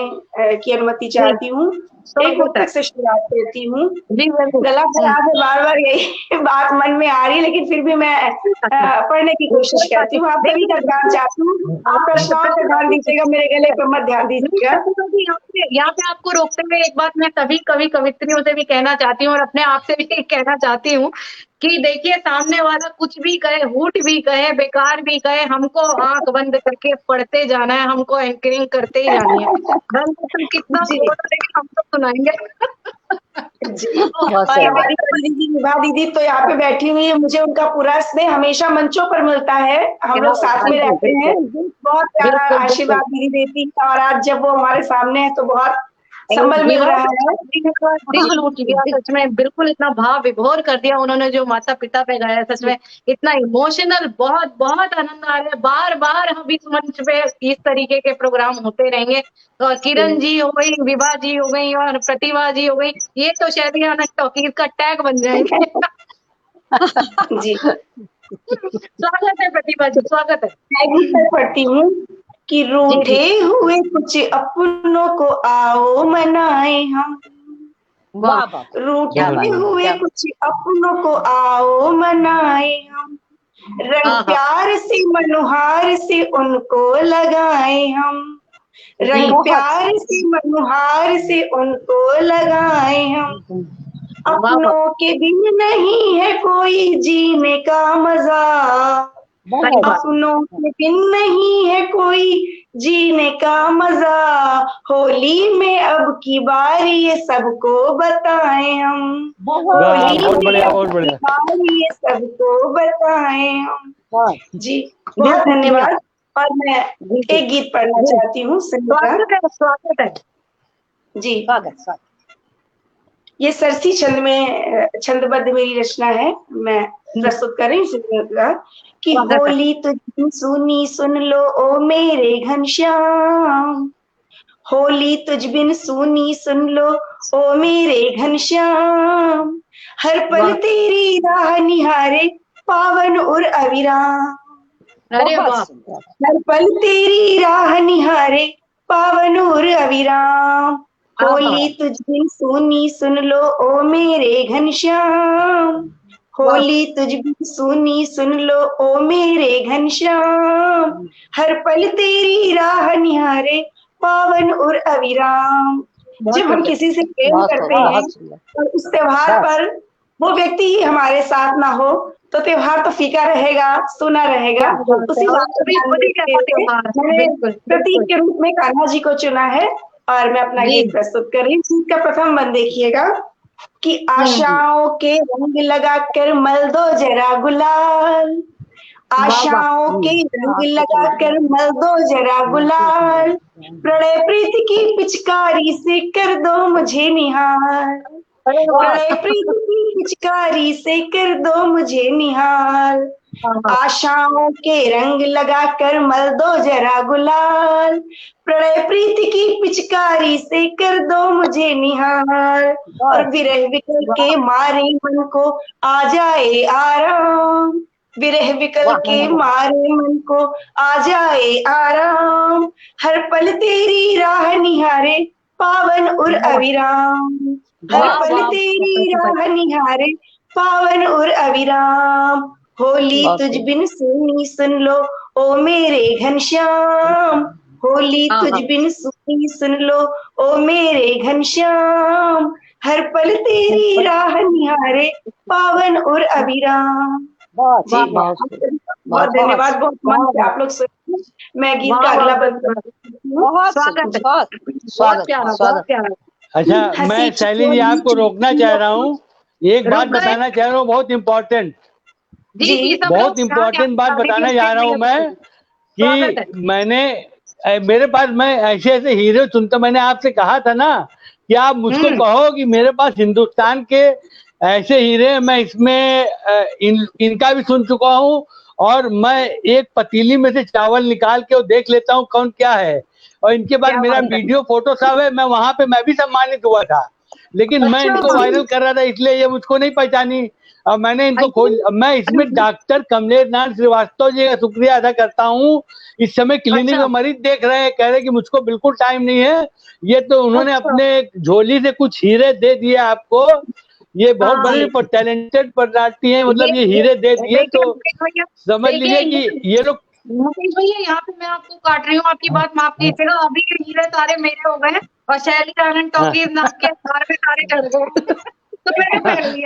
की अनुमति जी, चाहती हूँ। एक स्वागत है मुक्तक से शुरुआत करती हूँ। जी, जरूर। गला खराब है, बार बार यही बात मन में आ रही है, लेकिन फिर भी मैं पढ़ने की कोशिश करती हूँ। आप सभी का ध्यान चाहती हूँ, आप प्रश्नों पर ध्यान दीजिएगा, मेरे गले पर मत ध्यान दीजिएगा। यहाँ पे आपको रोकते हुए एक बात मैं सभी कवि कवित्रियों से भी कहना चाहती हूँ और अपने आप से भी कहना चाहती हूँ कि देखिए, सामने वाला कुछ भी कहे, हूट भी कहे, बेकार भी कहे, हमको आंख बंद करके पढ़ते जाना है, हमको एंकरिंग करते ही जानी है। तुम कितना जी बोल रहे हैं, हम तो सुनाएंगे। जी। और हमारी बड़ी दीदी विभा दीदी तो यहाँ पे बैठी हुई है, मुझे उनका पूरा स्नेह हमेशा मंचों पर मिलता है, हम लोग साथ में रहते हैं, बहुत प्यारा आशीर्वाद दीदी देती है, और आज जब वो हमारे सामने है तो बहुत संबल मिल रहा है। दिल लूट गया सच में, बिल्कुल इतना भाव विभोर कर दिया उन्होंने जो माता पिता पे गाया, सच में इतना इमोशनल, बहुत बहुत आनंद आ रहा है। बार बार हम इस मंच पे इस तरीके के प्रोग्राम होते रहेंगे। और किरण जी हो गई, विभा जी हो गई और प्रतिभा जी हो गई, ये तो शायद टॉकीज का टैग बन जाएंगे। जी स्वागत है प्रतिभा जी, स्वागत है। मैं गीत पर पढ़ती हूँ कि रूठे हुए कुछ अपनों को आओ मनाए हम, रूठे हुए कुछ अपनों को आओ मनाए हम, रंग प्यार से मनुहार से उनको लगाए हम, रंग प्यार से मनुहार से उनको लगाए हम। अपनों के बिन नहीं है कोई जीने का मजा, अपनों के बिन नहीं है कोई जीने का मजा, होली में अब की बारी ये सबको बताए हम, होली बहुत में बढ़िया, अब बहुत की बढ़िया। बारी ये सबको बताए हम। जी बहुत धन्यवाद। और मैं एक गीत पढ़ना चाहती हूँ, स्वागत है जी। ये सरसी छंद में छंदबद्ध मेरी रचना है, मैं प्रस्तुत कर रही हूँ कि होली तुझ सुनी सुन लो ओ मेरे घनश्याम, होली तुझ बिन सुनी सुन लो ओ मेरे घनश्याम, हर पल तेरी राह निहारे पावन और अविराम, अरे वाह, हर पल तेरी राह निहारे पावन और अविराम, होली तुझ बिन सुनी सुन लो ओ मेरे घनश्याम, होली तुझ बिन सुनी सुन लो ओ मेरे घनश्याम, हर पल तेरी राह निहारे पावन और अविराम। जब हम किसी से प्रेम करते हैं और उस त्योहार पर वो व्यक्ति ही हमारे साथ ना हो तो त्योहार तो फीका रहेगा, सुना रहेगा। उसी बात को ध्यान में रखते हुए मैंने प्रतीक के रूप में कान्हा जी को चुना है और मैं अपना गीत प्रस्तुत कर रही हूँ। गीत का प्रथम बंद देखिएगा कि आशाओं के रंग लगाकर मल दो जरा गुलाल, आशाओं के रंग लगाकर मल दो जरा गुलाल, प्रणय प्रीति की पिचकारी से कर दो मुझे निहाल, प्रणय प्रीति की पिचकारी से कर दो मुझे निहाल, आशाओं के रंग लगाकर मल दो जरा गुलाल, प्रणय प्रीति की पिचकारी से कर दो मुझे निहाल, और विरह विकल के मारे मन को आ जाए आराम, विरह विकल के मारे मन को आ जाए आराम, हर पल तेरी राह निहारे पावन और अविराम, हर पल तेरी राह निहारे पावन और अविराम, होली तुझ बिन सुनी सुन लो ओ मेरे घनश्याम, होली तुझ बिन सुनी सुन लो ओ मेरे घनश्याम, हर पल तेरी राह निहारे पावन और अविराम। बहुत धन्यवाद, बहुत मन आप लोग सुनिए। मैं गीत का अगला बंद अच्छा, मैं शैली जी आपको रोकना चाह रहा हूँ, एक बात बताना चाह रहा हूँ, बहुत इम्पोर्टेंट बहुत इम्पोर्टेंट बात बताना चाह रहा हूँ मैं कि मेरे पास मैं ऐसे ऐसे हीरो सुनता, मैंने आपसे कहा था ना कि आप मुझको कहो कि मेरे पास हिंदुस्तान के ऐसे हीरे, मैं इसमें इनका भी सुन चुका हूँ और मैं एक पतीली में से चावल निकाल के वो देख लेता हूँ कौन क्या है, और इनके बाद मेरा वीडियो फोटो सब है, मैं वहां पे मैं भी सम्मानित हुआ था, लेकिन मैं इनको वायरल कर रहा था इसलिए ये मुझको नहीं पहचानी। अब मैंने इनको खोज, मैं इसमें डॉक्टर कमलेश नाथ श्रीवास्तव जी का शुक्रिया अदा करता हूँ। इस समय क्लिनिक में मरीज देख रहे हैं, कह रहे कि मुझको बिल्कुल टाइम नहीं है, ये तो उन्होंने अपने झोली से कुछ हीरे दे दिए आपको, ये बहुत बड़ी टैलेंटेड पर्सनालिटी है, मतलब ये हीरे दे दिए, तो समझ लीजिए कि ये लोग। मुकेश भैया यहाँ पे मैं आपको काट रही हूँ, आपकी बात माफ कीजिएगा, अभी के हीरे सारे मेरे हो गए और शैली आनंद टॉकीज नाम के सारे चढ़ गए तो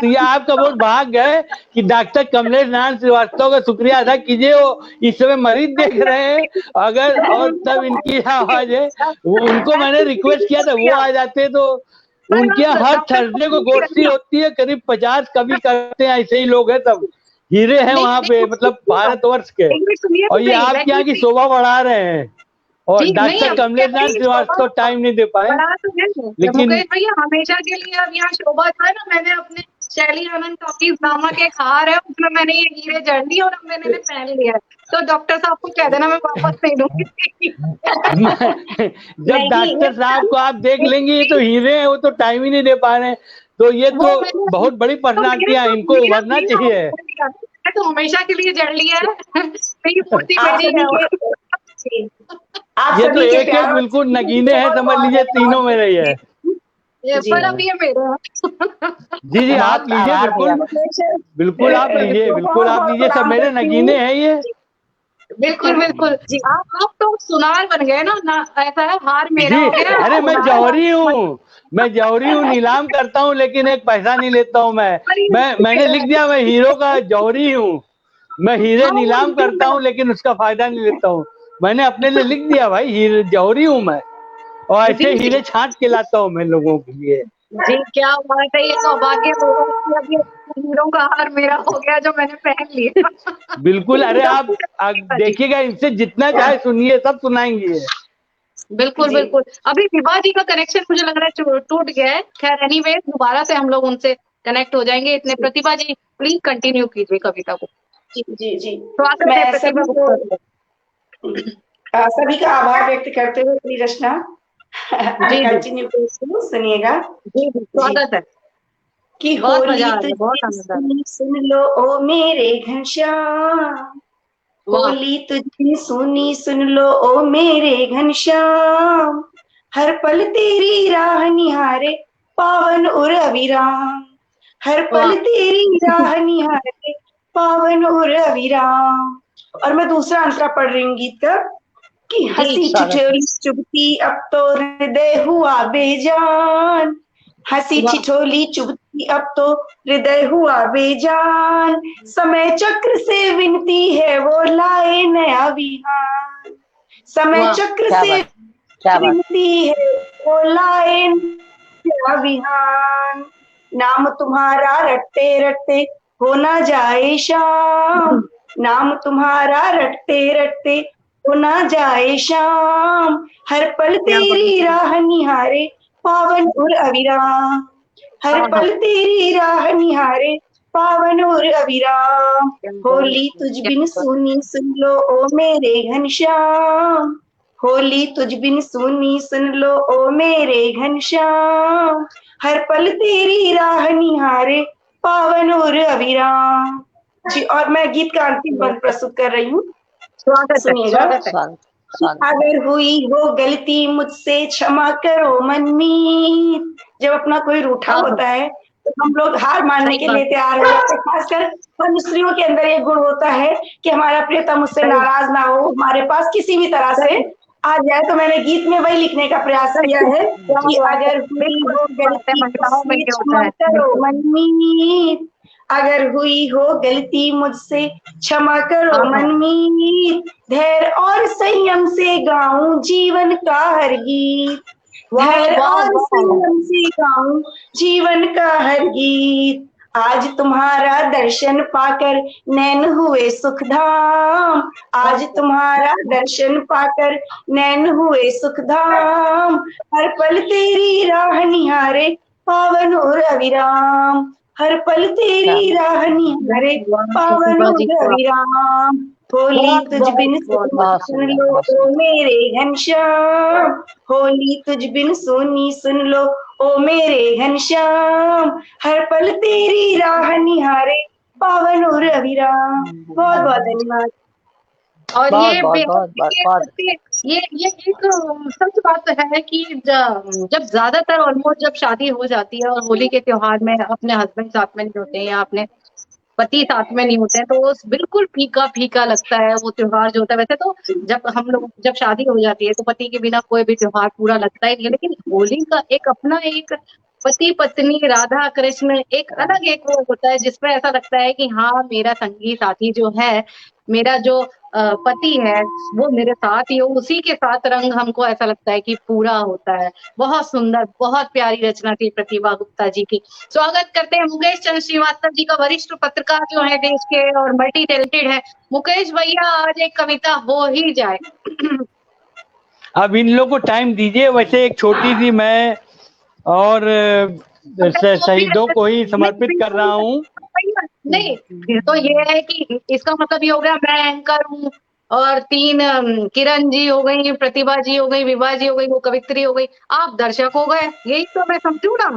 ये आपका बहुत भाग्य है कि डॉक्टर कमलेश नाथ श्रीवास्तव का शुक्रिया अदा कीजिए, वो इस समय मरीज देख रहे हैं अगर, और तब इनकी आवाज है, उनको मैंने रिक्वेस्ट किया था वो आ जाते, तो उनके यहाँ हर थर्सडे को गोष्ठी होती है, करीब 50 कवि करते हैं, ऐसे ही लोग हैं, सब हीरे हैं वहाँ पे, मतलब भारतवर्ष के, और ये आपके यहाँ की शोभा बढ़ा रहे हैं, और डॉक्टर कमलेश नाथ श्रीवास्तव टाइम नहीं दे पाए, लेकिन भैया हमेशा के लिए अब यहाँ शोभा जो है ना, मैंने अपने शैली आनंद टॉकीज नामक एक हार है, उसमें मैंने ये हीरे जड़ ली और अब मैंने पहन लिया है, तो डॉक्टर साहब को कह देना मैं वापस नहीं दूंगी। जब डॉक्टर साहब को आप देख लेंगे, ये तो हीरे हैं, वो तो टाइम ही नहीं दे पा रहे हैं, तो ये तो बहुत बड़ी पर्सनालिटियां, इनको उभरना चाहिए। तो हमेशा के लिए जड़ लिया है, ये तो एक एक बिल्कुल नगीने हैं, समझ लीजिए तीनों में रही है, पर अब ये मेरे जी आप लीजिए, बिल्कुल आप लीजिए, बिल्कुल आप लीजिए, सब मेरे नगीने हैं ये, बिल्कुल बिल्कुल। आप तो सुनार बन गए ना, ऐसा है हार मेरा हो गया। अरे मैं जौहरी हूँ, नीलाम करता हूँ, लेकिन एक पैसा नहीं लेता हूँ मैंने लिख दिया मैं हीरो का जौहरी हूँ, मैं हीरे नीलाम करता हूँ लेकिन उसका फायदा नहीं लेता हूँ, मैंने अपने लिए लिख दिया भाई हीरे जौहरी हूँ मैं, और ऐसे हीरे छांट के लाता हूँ मैं लोगों के लिए। जी क्या बात है, ये सौभाग्य हीरो का हार मेरा हो गया जो मैंने पहन लिया। बिल्कुल, अरे आप देखिएगा, इनसे जितना चाहे सुनिए, सब सुनाएंगे। बिल्कुल बिल्कुल। अभी विभा जी का कनेक्शन मुझे लग रहा है टूट गया है, खैर एनीवे दोबारा से हम लोग उनसे कनेक्ट हो जाएंगे। इतने प्रतिभा जी प्लीज कंटिन्यू कीजिए कविता को। जी तो मैं सभी का आभार व्यक्त करते हुए अपनी रचना कंटिन्यू सुनिएगा। जी स्वागत है। कि होली तुझे सुन लो ओ मेरे घनश्याम, होली तुझे सुन लो ओ मेरे घनश्याम, हर पल तेरी राह निहारे पावन और अविराम, हर पल तेरी राह निहारे पावन और अविराम। और मैं दूसरा अंतरा पढ़ रही हूँ गीत का कि हंसी ठिठोली चुभती अब तो हृदय हुआ बेजान, हंसी ठिठोली चुभती कि अब तो हृदय हुआ बेजान, समय चक्र से विनती है वो लाए नया विहान। समय वाह, चक्र क्या से बात, क्या बात। विनती है वो लाए नया विहान। नाम तुम्हारा रटते रटते हो ना जाए शाम, नाम तुम्हारा रटते रटते हो ना जाए शाम। हर पल क्या बात तेरी है। राह निहारे पावन और अविराम, हर हाँ, पल तेरी राह निहारे पावन और अविराम। क्या बात होली है, तुझ क्या बिन बात। सुनी सुन लो ओ मेरे घनश्याम, होली तुझ बिन सुनी सुन लो ओ मेरे घनश्याम। हर पल तेरी राह निहारे पावन और अविराम। जी, और मैं गीत का अंतिम बंद प्रस्तुत कर रही हूँ, स्वागत है, सुनिएगा। स्वागत है। स्वागत, स्वागत। अगर हुई हो गलती मुझसे क्षमा करो मनमीत। जब अपना कोई रूठा हाँ, होता है तो हम लोग हार मानने सही के बात, लिए तैयार हो जाते हैं। खासकर हम स्त्रियों के अंदर ये गुण होता है कि हमारा प्रियतम मुझसे सही नाराज ना हो, हमारे पास किसी भी तरह से सही आ जाए। तो मैंने गीत में वही लिखने का प्रयास किया सही। है क्या कि बात है, अगर हुई बिल्कुल हो सही बात है, गलती महिलाओं में मुझसे ये होता क्षमा है, करो बिल्कुल। मनमीत, अगर हुई हो गलती मुझसे क्षमा करो हाँ, हाँ, मनमीत। धैर्य और संयम से गाऊं जीवन का हर गीत, वाह धैर्य वाह और वाह। संयम से गाऊं जीवन का हर गीत। आज तुम्हारा दर्शन पाकर नैन हुए सुखधाम, आज तुम्हारा दर्शन पाकर नैन हुए सुखधाम। हर पल तेरी राह निहारे पावन और अविराम, हर पल क्या तेरी बात, राह निहारे वाह पावन प्रतिभा जी, और वाह। अविराम। होली बहुत तुझ बहुत बिन बहुत बहुत सुन सुंदर, लो बहुत ओ सुंदर। मेरे घनश्याम, होली तुझ बिन सुन लो ओ मेरे घनश्याम। हर पल तेरी राह निहारे पावन और अविराम। बहुत बहुत धन्यवाद। और बहुत ये बहुत बेहद बहुत बहुत ये बहुत। सत्य, ये एक सच बात है कि जब ज्यादातर ऑलमोस्ट जब शादी हो जाती है और होली के त्योहार में अपने हस्बैंड साथ में नहीं होते हैं या अपने पति साथ में नहीं होते हैं, तो बिल्कुल फीका फीका लगता है वो त्योहार जो होता है। वैसे तो जब हम लोग जब शादी हो जाती है तो पति के बिना कोई भी त्योहार पूरा लगता ही नहीं है, लेकिन होली का एक अपना एक पति पत्नी राधा कृष्ण एक अलग एक वो होता है जिसमें ऐसा लगता है कि हाँ मेरा संगी साथी जो है, मेरा जो पति है वो मेरे साथ ही हो, उसी के साथ रंग हमको ऐसा लगता है कि पूरा होता है। बहुत सुंदर, बहुत प्यारी रचना थी प्रतिभा गुप्ता जी की। स्वागत करते हैं मुकेश चंद्र श्रीवास्तव जी का, वरिष्ठ पत्रकार जो है देश के और मल्टी टैलेंटेड है। मुकेश भैया आज एक कविता हो ही जाए। अब इन लोग को टाइम दीजिए। वैसे एक छोटी सी मैं और तो फिर शहीदों को ही नहीं समर्पित कर बिल्कुल रहा हूँ। नहीं, फिर तो ये है कि इसका मतलब ये हो गया मैं एंकर हूँ और तीन किरण जी हो गई, प्रतिभा जी हो गई, विभा जी हो गई, वो कवित्री हो गई, आप दर्शक हो गए, यही तो मैं समझू ना।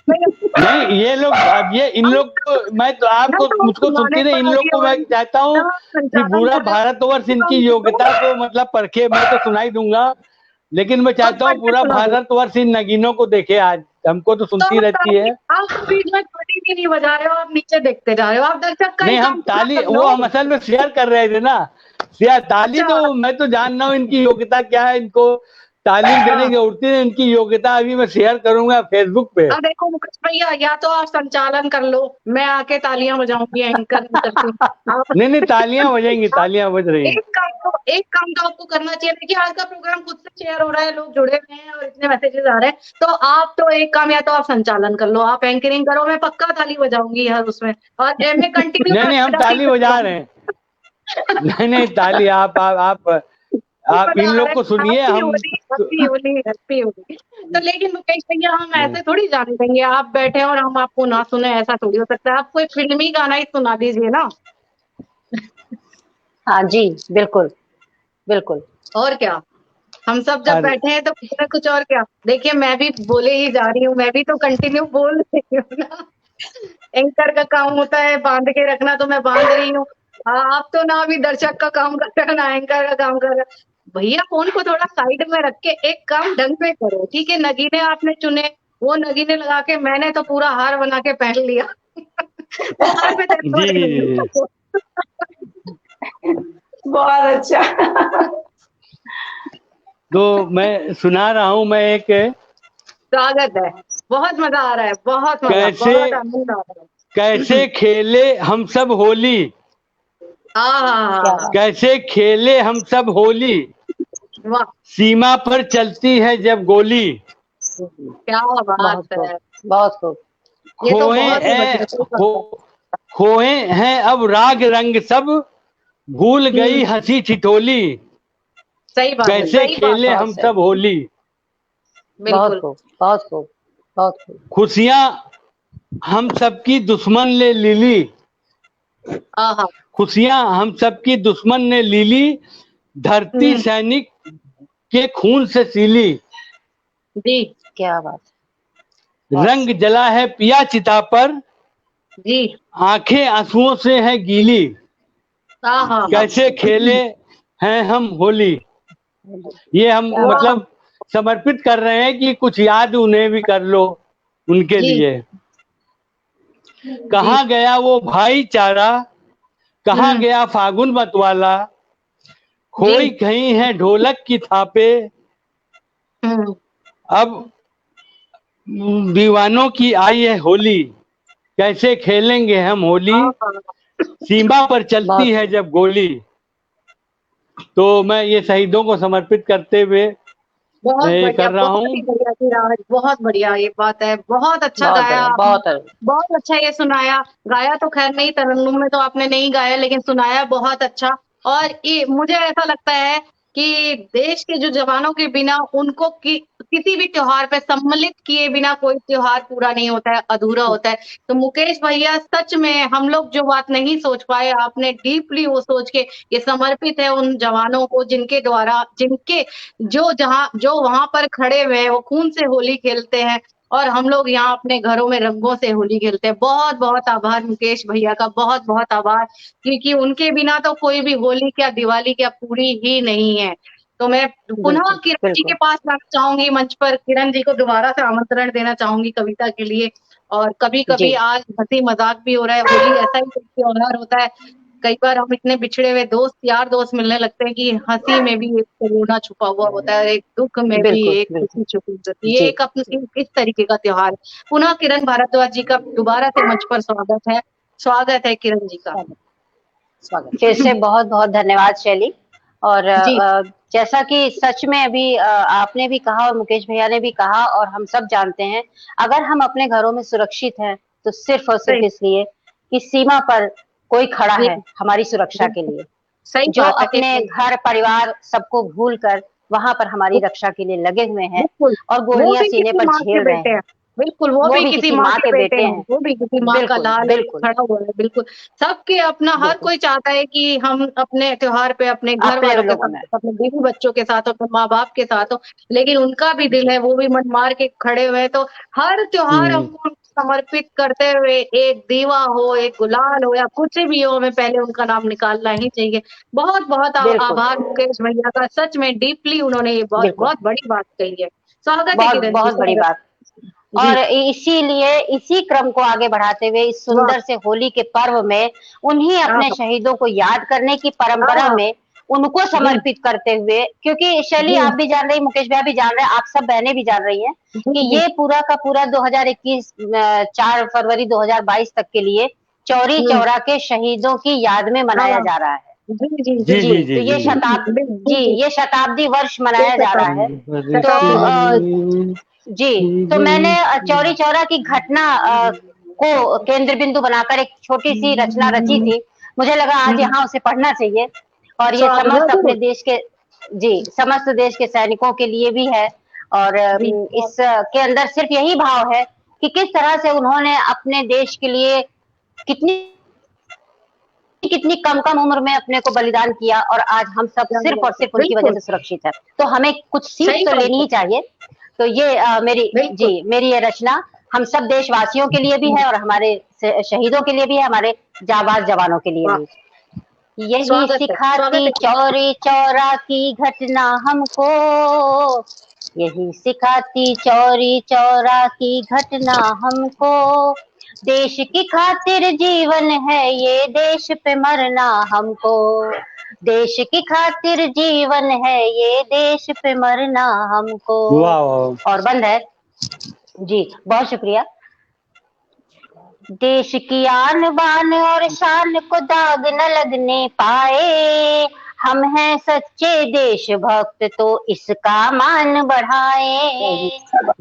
नहीं, ये लोग अब ये इन लोग को मैं तो ना आपको तो मुझको सुनाने सुनती रहे, पर इन लोग होगी को मैं और चाहता हूँ ना कि संचालन पूरा कर भारतवर्ष इनकी योग्यता को मतलब परखे। मैं तो सुनाई दूंगा, लेकिन मैं तो चाहता हूँ फट से पूरा सुना दो। भारतवर्ष इन नगीनों को देखे। आज हमको तो तो सुनती रहती है। आप तो बीच में ताली भी नहीं बजा रहे हो, आप नीचे देखते जा रहे हो, आप दर्शक का ही नहीं, हम काम पूरा ताली कर वो लो। हम असल में शेयर कर रहे थे ना। शेयर ताली अच्छा, तो मैं तो जान रहा हूँ इनकी योग्यता क्या है। इनको तालीम देने हाँ। की उड़ती है। इनकी योग्यता अभी मैं शेयर करूंगा फेसबुक पे। अब देखो मुकेश भैया, या तो आप संचालन कर लो, मैं आके तालियां बजाऊंगी, एंकर नहीं करती हूँ। आप नहीं नहीं, तालियां बजेंगी, आप तालियां बज रही हैं। एक काम तो आपको करना चाहिए। देखिए आज का प्रोग्राम खुद से शेयर हो रहा है, लोग जुड़े हुए हैं और इतने मैसेजेस आ रहे हैं, तो आप तो एक काम, या तो आप संचालन कर लो, आप एंकरिंग करो, मैं पक्का ताली बजाऊंगी यार उसमें, और मैं कंटिन्यू नहीं नहीं, हम बजाती ताली बजा रहे हैं। नहीं नहीं, ताली आप इन बजा लोग रहे को सुनिए। हैप्पी हम होली हैप्पी होली हैप्पी होली। तो लेकिन मुकेश भैया हम ऐसे थोड़ी जाने देंगे, आप बैठे और हम आपको ना सुने, ऐसा थोड़ी हो सकता है। आप कोई फिल्मी गाना ही सुना दीजिए ना। हाँ जी, बिल्कुल बिल्कुल। और क्या, हम सब जब अरे बैठे हैं तो कुछ और क्या। देखिए मैं भी बोले ही जा रही हूँ, मैं भी तो कंटिन्यू बोल रही हूँ ना। एंकर का काम होता है बांध के रखना, तो मैं बांध रही हूँ। आप तो ना अभी दर्शक का काम कर रहे हो ना एंकर का काम कर रहे हो। भैया फोन को थोड़ा साइड में रख के एक काम ढंग से करो, ठीक है। नगीने आपने चुने, वो नगीने लगा के मैंने तो पूरा हार बना के पहन लिया। वो हार में दर्द हो जी जी रही जी। है। बहुत अच्छा। तो मैं सुना रहा हूँ। मैं एक स्वागत है, बहुत मजा आ रहा है, बहुत मजा, कैसे बहुत आनंद आ रहा है। कैसे खेले हम सब होली, हाँ, कैसे खेले हम सब होली, वाह, सीमा पर चलती है जब गोली, क्या बात बहुत खूब, है। बहुत खूब। ये तो खोए बहुत ही बढ़िया, सही बात है। खोए हैं अब राग रंग सब, भूल गई हंसी ठिठोली, सही बात है, कैसे सही बात खेले है। हम सब होली, बहुत बिल्कुल। खूब, बहुत खूब, बहुत खूब। खुशियां हम सबकी दुश्मन ने ली ली, हाँ, खुशियां हम सबकी दुश्मन ने ली ली, धरती सैनिक के खून से सीली, जी क्या बात। रंग जला है पिया चिता पर, जी। आंखें आंसुओं से है गीली, हाँ, कैसे खेले हैं हम होली। ये हम वाह, मतलब समर्पित कर रहे हैं कि कुछ याद उन्हें भी कर लो उनके जी लिए। जी। कहाँ गया वो भाईचारा, कहाँ गया फागुन मतवाला, खोई जी। कहीं है ढोलक की थापे, अब दीवानों की आई है होली, कैसे खेलेंगे हम होली, हाँ, हाँ, सीमा पर चलती बहुत है खूब। जब गोली। तो मैं ये शहीदों को समर्पित करते हुए बहुत ये बढ़िया, कर रहा बहुत ही हूँ। बढ़िया थी राज, बहुत बढ़िया ये बात है, बहुत अच्छा बहुत गाया बढ़िया, आपने। बहुत बढ़िया। बहुत अच्छा ये सुनाया, गाया तो खैर नहीं, तरन्नुम में तो आपने नहीं गाया, लेकिन सुनाया बहुत अच्छा। और ये मुझे ऐसा लगता है कि देश के जो जवानों के बिना उनको किसी भी त्योहार पे सम्मिलित किए बिना कोई त्योहार पूरा नहीं होता है, अधूरा होता है। तो मुकेश भैया सच में हम लोग जो बात नहीं सोच पाए, आपने डीपली वो सोच के ये समर्पित है उन जवानों को जिनके द्वारा, जिनके जो वहां पर खड़े हुए हैं वो खून से होली खेलते हैं, और हम लोग यहाँ अपने घरों में रंगों से होली खेलते हैं। बहुत बहुत आभार मुकेश भैया का, बहुत बहुत आभार, क्योंकि उनके बिना तो कोई भी होली क्या दिवाली क्या पूरी ही नहीं है। तो मैं पुनः बिल्कुल, किरण जी के बिल्कुल। पास जाना चाहूंगी मंच पर, किरण जी को दोबारा से आमंत्रण देना चाहूंगी कविता के लिए। और कभी कभी जी, आज हंसी मजाक भी हो रहा है, होली ऐसा ही एक त्योहार होता है। कई बार हम इतने बिछड़े हुए दोस्त, यार दोस्त मिलने लगते हैं कि हंसी में भी एक करुणा छुपा हुआ होता है, और एक दुख में भी बिल्कुल, एक बिल्कुल। खुशी छुपी होती है। ये जी, एक अपने इस तरीके का त्योहार है। पुनः किरण भारद्वाज जी का दोबारा से मंच पर स्वागत है। स्वागत है किरण जी का। स्वागत, स्वागत। फिर से बहुत बहुत धन्यवाद शैली। और जी जैसा कि सच में अभी आपने भी कहा और मुकेश भैया ने भी कहा और हम सब जानते हैं, अगर हम अपने घरों में सुरक्षित हैं तो सिर्फ और सिर्फ सही। इसलिए कि सीमा पर कोई खड़ा जी है हमारी सुरक्षा के बिल्कुल लिए, सही जो बात है, अपने एकदम घर परिवार सबको भूल कर वहां पर हमारी रक्षा के लिए लगे हुए हैं बिल्कुल। और वो गोलियां भी सीने किसी पर माँ के झेल रहे बेटे हैं। हैं। बिल्कुल, वो वो भी भी किसी किसी माँ माँ के के बेटे बेटे हैं, हैं। वो भी किसी माँ का बिल्कुल, लाल है जो बिल्कुल, खड़ा हुआ है। बिल्कुल, सबके अपना, हर बिल्कुल। कोई चाहता है कि हम अपने त्योहार पे अपने घर अपने वालों के लोगों साथ, में। अपने बीवी बच्चों के साथ, अपने माँ बाप के साथ हो, लेकिन उनका भी दिल जी, है, वो भी मन मार के खड़े हुए हैं। तो हर त्योहार हम्म, हमको समर्पित करते हुए, एक दीवा हो, एक गुलाल हो, या कुछ भी हो, हमें पहले उनका नाम निकालना ही चाहिए। बहुत बहुत बिल्कुल, आभार मुकेश भैया का, सच में डीपली उन्होंने ये बहुत बिल्कुल। बहुत बड़ी बात कही है। स्वागत है बहुत किरण जी, बहुत बड़ी स्वागत। बात। जी, और इसीलिए इसी क्रम को आगे बढ़ाते हुए इस वाह, सुंदर से होली के पर्व में उन्हीं हाँ, अपने शहीदों को याद करने की परंपरा हाँ, में उनको जी, समर्पित करते हुए, क्योंकि शैली जी, आप भी जान रही, मुकेश भैया भी जान रहे हैं, आप सब बहनें भी जान रही हैं जी, कि जी, ये पूरा का पूरा 2021 4 फरवरी 2022 तक के लिए चौरी हुँ, चौरा के शहीदों की याद में मनाया हाँ, जा रहा है। जी, जी, जी, जी जी, जी जी, जी तो जी ये जी। जी, बिल्कुल, जी, ये शताब्दी वर्ष ये मनाया जा शताब रहा है। तो शताब्दी वर्ष। जी, तो मैंने चौरी चौरा की घटना को केंद्र बिंदु बनाकर एक छोटी सी रचना रची थी। मुझे लगा आज हुँ, यहाँ उसे पढ़ना चाहिए और ये समस्त अपने ज़रूर, देश के, जी, समस्त देश के सैनिकों के लिए भी है। और जी, इस के अंदर सिर्फ यही भाव है कि किस तरह से उन्होंने अपने देश के लिए कितनी कितनी कम कम उम्र में अपने को बलिदान किया और आज हम सब क्या सिर्फ और बात है, सिर्फ उनकी वजह बिल्कुल, से सुरक्षित है। तो हमें कुछ सीख सही तो बात लेनी है, ही चाहिए। तो ये बिल्कुल, मेरी ये रचना हम सब देशवासियों के लिए भी हुँ, है और हमारे शहीदों के लिए भी है, हमारे जाबाज जवानों के लिए वाह! भी। यही स्वागत सिखाती है, चौरी चौरा की घटना हमको, यही सिखाती चौरी चौरा की घटना हमको, देश की खातिर जीवन है ये देश पे मरना हमको, देश की खातिर जीवन है ये देश पे मरना हमको। वाह वाह। और बंद है, जी बहुत शुक्रिया। देश की आन बान और शान को दाग न लगने पाए, हम हैं सच्चे देशभक्त तो इसका मान बढ़ाए।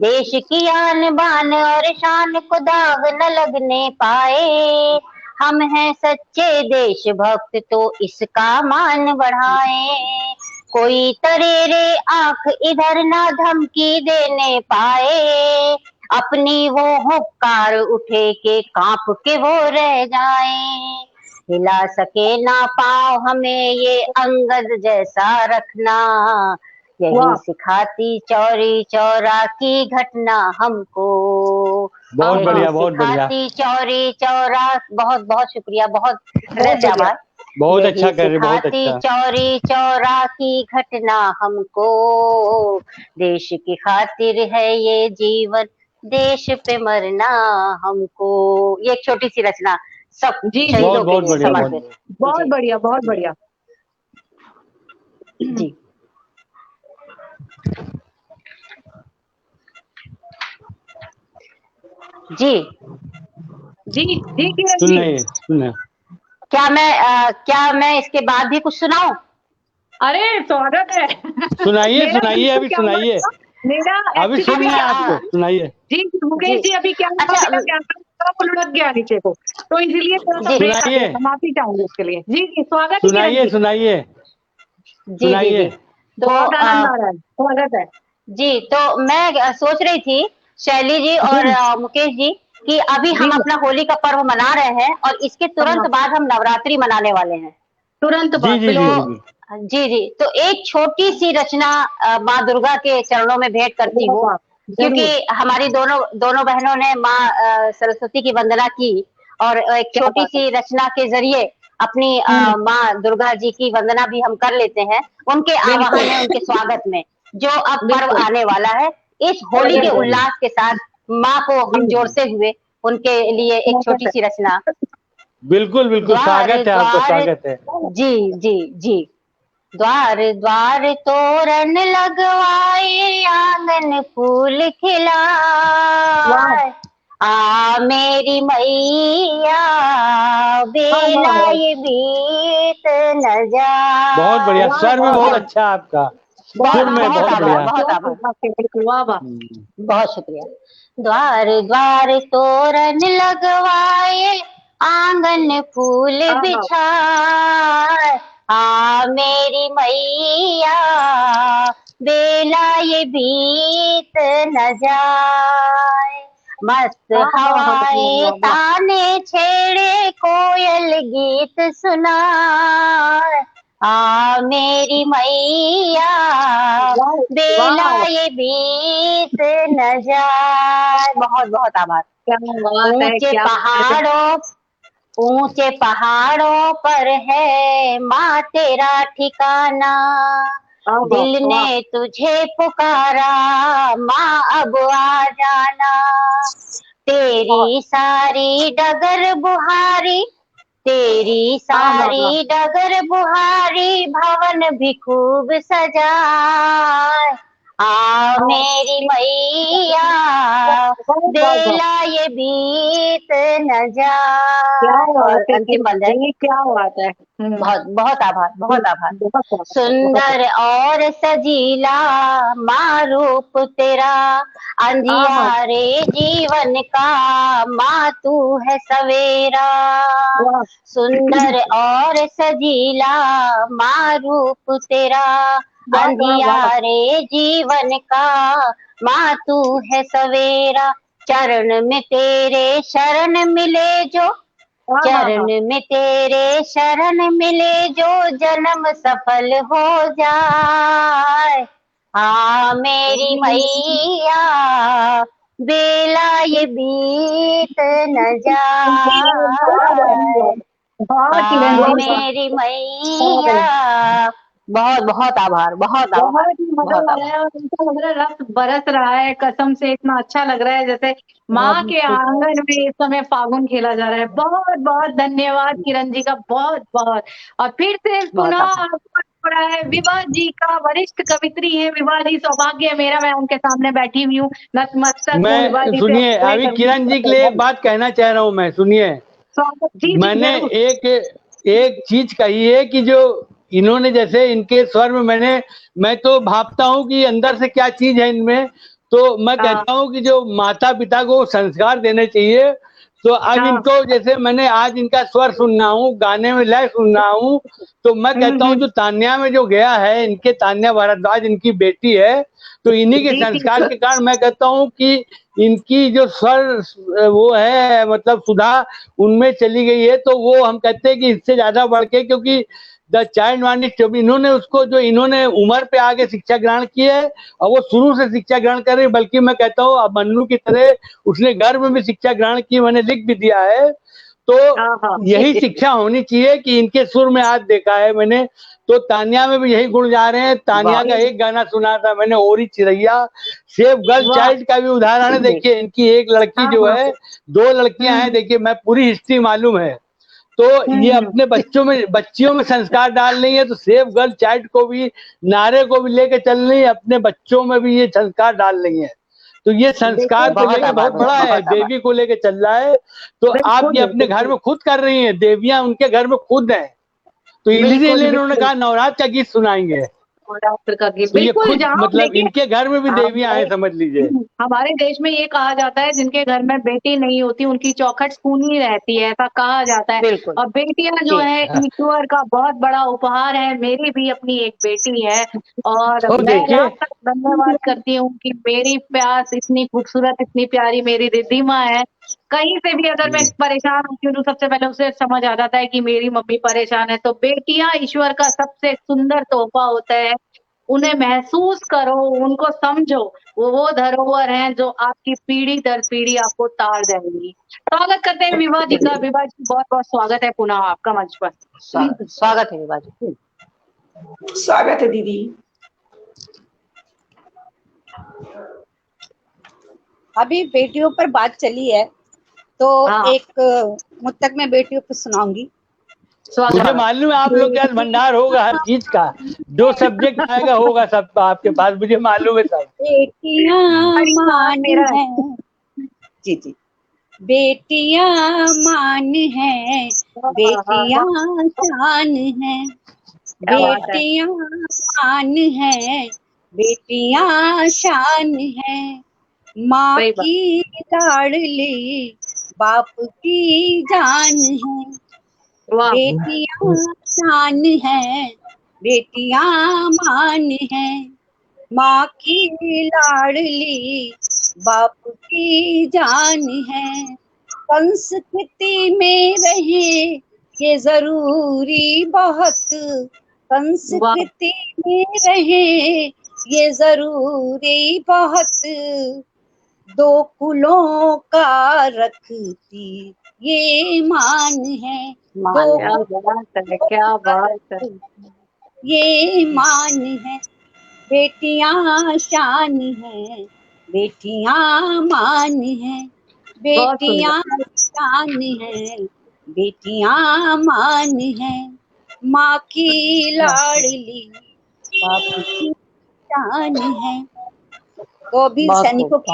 देश की आन बान और शान को दाग न लगने पाए, हम हैं सच्चे देशभक्त तो इसका मान बढ़ाए। कोई तरेरे आंख इधर ना धमकी देने पाए, अपनी वो हुक्कार उठे के कांप के वो रह जाए। हिला सके ना पाँव हमें ये अंगद जैसा रखना, यही सिखाती चौरी चौरा की घटना हमको। बहुत बढ़िया, बहुत बढ़िया, सिखाती चौरी चौरा। बहुत बहुत शुक्रिया, बहुत हृदय से आभार। बहुत अच्छा कर रहे, बहुत सिखाती अच्छा। चौरी चौरा की घटना हमको, देश की खातिर है ये जीवन, देश पे मरना हमको। ये एक छोटी सी रचना सब शहीदों के लिए समर्पित। बहुत बढ़िया, बहुत बढ़िया जी। जी जी जी सुनिए। क्या मैं इसके बाद भी कुछ सुनाऊं? अरे स्वागत है। सुनाइए अभी सुनाइए, मेरा अभी सुन रहे हैं आपको, सुनाइए। जी मुकेश जी, अभी क्या लुढ़क गया नीचे को, तो इसीलिए सुनाइए, माफी चाहूंगी उसके लिए। जी जी स्वागत है, सुनाइए। बहुत आनंद आ रहा है, स्वागत है। जी तो मैं सोच रही थी शैली जी और मुकेश जी कि अभी हम अपना होली का पर्व मना रहे हैं और इसके तुरंत बाद हम नवरात्रि मनाने वाले हैं। तुरंत बाद जी तो एक छोटी सी रचना माँ दुर्गा के चरणों में भेंट करती हूँ, क्योंकि हमारी दोनों बहनों ने माँ सरस्वती की वंदना की और एक छोटी सी रचना के जरिए अपनी माँ दुर्गा जी की वंदना भी हम कर लेते हैं, उनके आवाहन में, उनके स्वागत में, जो अब पर्व आने वाला है। इस होली के उल्लास के साथ माँ को हम जोड़ते हुए उनके लिए एक छोटी सी रचना। बिल्कुल बिल्कुल, स्वागत है आपका, स्वागत है। जी द्वार द्वार तोरण लगवाए, आंगन फूल खिलाए, आ मेरी मैया बेला ये बीत न जाए। बहुत बढ़िया, स्वर में बहुत अच्छा आपका, सुर में बहुत बढ़िया, बहुत शुक्रिया। द्वार द्वार तोरण लगवाए, आंगन फूल बिछाए, आ मेरी मैया बेला ये बीत न जाए। मस्त हवाएं ताने छेड़े, कोयल गीत सुनाए, आ मेरी मैया बेला ये बीत न जाए। बहुत बहुत आभार। ऊंचे पहाड़ों पर है माँ तेरा ठिकाना, दिल ने तुझे पुकारा माँ अब आ जाना। तेरी सारी डगर बुहारी, तेरी सारी डगर बुहारी, भवन भी खूब सजाए, आ मेरी मैया बेला ये बीत न जाए। और अंतिम बंद है। क्या बात है, बहुत बहुत आभार, बहुत आभार। सुंदर और सजीला माँ रूप तेरा, अंधियारे जीवन का माँ तू है सवेरा। सुंदर और सजीला माँ रूप तेरा, अंधियारे जीवन का माँ तू है सवेरा। चरण में तेरे शरण मिले जो, चरण में तेरे शरण मिले जो, जन्म सफल हो जाए, आ मेरी मैया बेला ये बीत न जाए, आ मेरी मैया। बहुत बहुत आभार, बहुत आभार। बहुत ही मजा आ रहा है और ऐसा लग रहा है रस बरस रहा है, कसम से इतना अच्छा लग रहा है जैसे माँ के आंगन में इस समय फागुन खेला जा रहा है। बहुत बहुत धन्यवाद किरण जी का, बहुत बहुत। और फिर से पुनः पड़ा है। विभा जी का वरिष्ठ कवित्री है, विभा जी सौभाग्य है मेरा, मैं उनके सामने बैठी हुई हूँ, नतमस्तक हूँ विभा मैं जी से। सुनिए, अभी किरण जी के लिए एक बात कहना चाह रहा हूँ मैं, सुनिए। स्वागत जी, मैंने जरूर। एक चीज कही है कि जो इन्होंने, जैसे इनके स्वर में मैं तो भापता हूँ कि अंदर से क्या चीज है इनमें। तो मैं कहता हूँ कि जो माता पिता को संस्कार देने चाहिए। तो अब इनको, जैसे मैंने आज इनका स्वर सुन रहा हूँ, गाने में लय सुन रहा हूँ, तो मैं कहता हूँ जो तान्या में जो गया है, इनके तान्या भारद्वाज इनकी बेटी है, तो इन्हीं के संस्कार के कारण मैं कहता हूँ कि इनकी जो स्वर वो है, मतलब सुधा उनमें चली गई है। तो वो हम कहते हैं कि इससे ज्यादा बढ़ के, क्योंकि द चाइल्ड वानिस्ट, इन्होंने उसको, जो इन्होंने उम्र पे आगे शिक्षा ग्रहण की है और वो शुरू से शिक्षा ग्रहण कर रही, बल्कि मैं कहता हूँ अब मन्नू की तरह उसने गर्भ में भी शिक्षा ग्रहण की, मैंने लिख भी दिया है। तो यही शिक्षा होनी चाहिए कि इनके सुर में आज देखा है मैंने, तो तान्या में भी यही गुण जा रहे हैं। तान्या का एक गाना सुना था मैंने, ओरी चिरैया, सेफ गर्ल चाइल्ड का भी उदाहरण है। देखिए इनकी एक लड़की जो है, 2 लड़कियां हैं, देखिए मैं पूरी हिस्ट्री मालूम है। तो ये अपने बच्चियों में संस्कार डाल रही है, तो सेफ गर्ल चाइल्ड को भी, नारे को भी लेके चल रही है, अपने बच्चों में भी ये संस्कार डाल रही है। तो ये संस्कार तो लेके बहुत बड़ा है, देवी को लेके चल रहा है। तो आप ये अपने घर में खुद कर रही हैं, देवियां उनके घर में खुद हैं। तो इसीलिए इन्होंने कहा नवरात्र का गीत सुनाएंगे। नवरात्र का गीत, तो ये बिल्कुल। खुद, जहाँ मतलब देखिए इनके घर में भी देवियां हैं, समझ लीजिए। हमारे देश में ये कहा जाता है जिनके घर में बेटी नहीं होती उनकी चौखट सूनी रहती है, ऐसा कहा जाता है। और बेटियां जो है ईश्वर का बहुत बड़ा उपहार है। मेरी भी अपनी एक बेटी है और तो मैं देखिए, रात तक धन्यवाद करती हूँ कि मेरी प्यास इतनी खूबसूरत, इतनी प्यारी मेरी रिद्धि माँ है। कहीं से भी अगर मैं परेशान होती हूँ तो सबसे पहले उसे समझ आ जाता है कि मेरी मम्मी परेशान है। तो बेटियां ईश्वर का सबसे सुंदर तोहफा होता है। उन्हें महसूस करो, उनको समझो, वो धरोहर हैं जो आपकी पीढ़ी दर पीढ़ी आपको तार जाएंगी। स्वागत करते हैं विभा जी का। विभा जी बहुत बहुत स्वागत है पुनः आपका मंच पर। स्वागत है विभा जी। स्वागत है दीदी। अभी बेटियों पर बात चली है तो एक मुक्तक मैं बेटियों पर सुनाऊंगी। मुझे मालूम है आप लोग के पास भंडार होगा हर चीज का, जो सब्जेक्ट आएगा होगा सब आपके पास, मुझे मालूम है सब। बेटियां मान है जी जी, बेटियां मान है, बेटियां शान है, बेटियां मान है, बेटियां शान है, माँ की लाडली बाप की जान है, बेटियां शान है, बेटियां मान है, माँ की लाडली बाप की जान है, संस्कृति में रहे ये जरूरी बहुत, संस्कृति में रहे ये जरूरी बहुत, 2 कुलों का रखती ये मान है, क्या बात है, ये मान है, बेटियां शान है, बेटियां मान है, बेटियां शान है, बेटियां मान है, माँ की लाडली बाप की शान है। तो अभी सैनिकों की,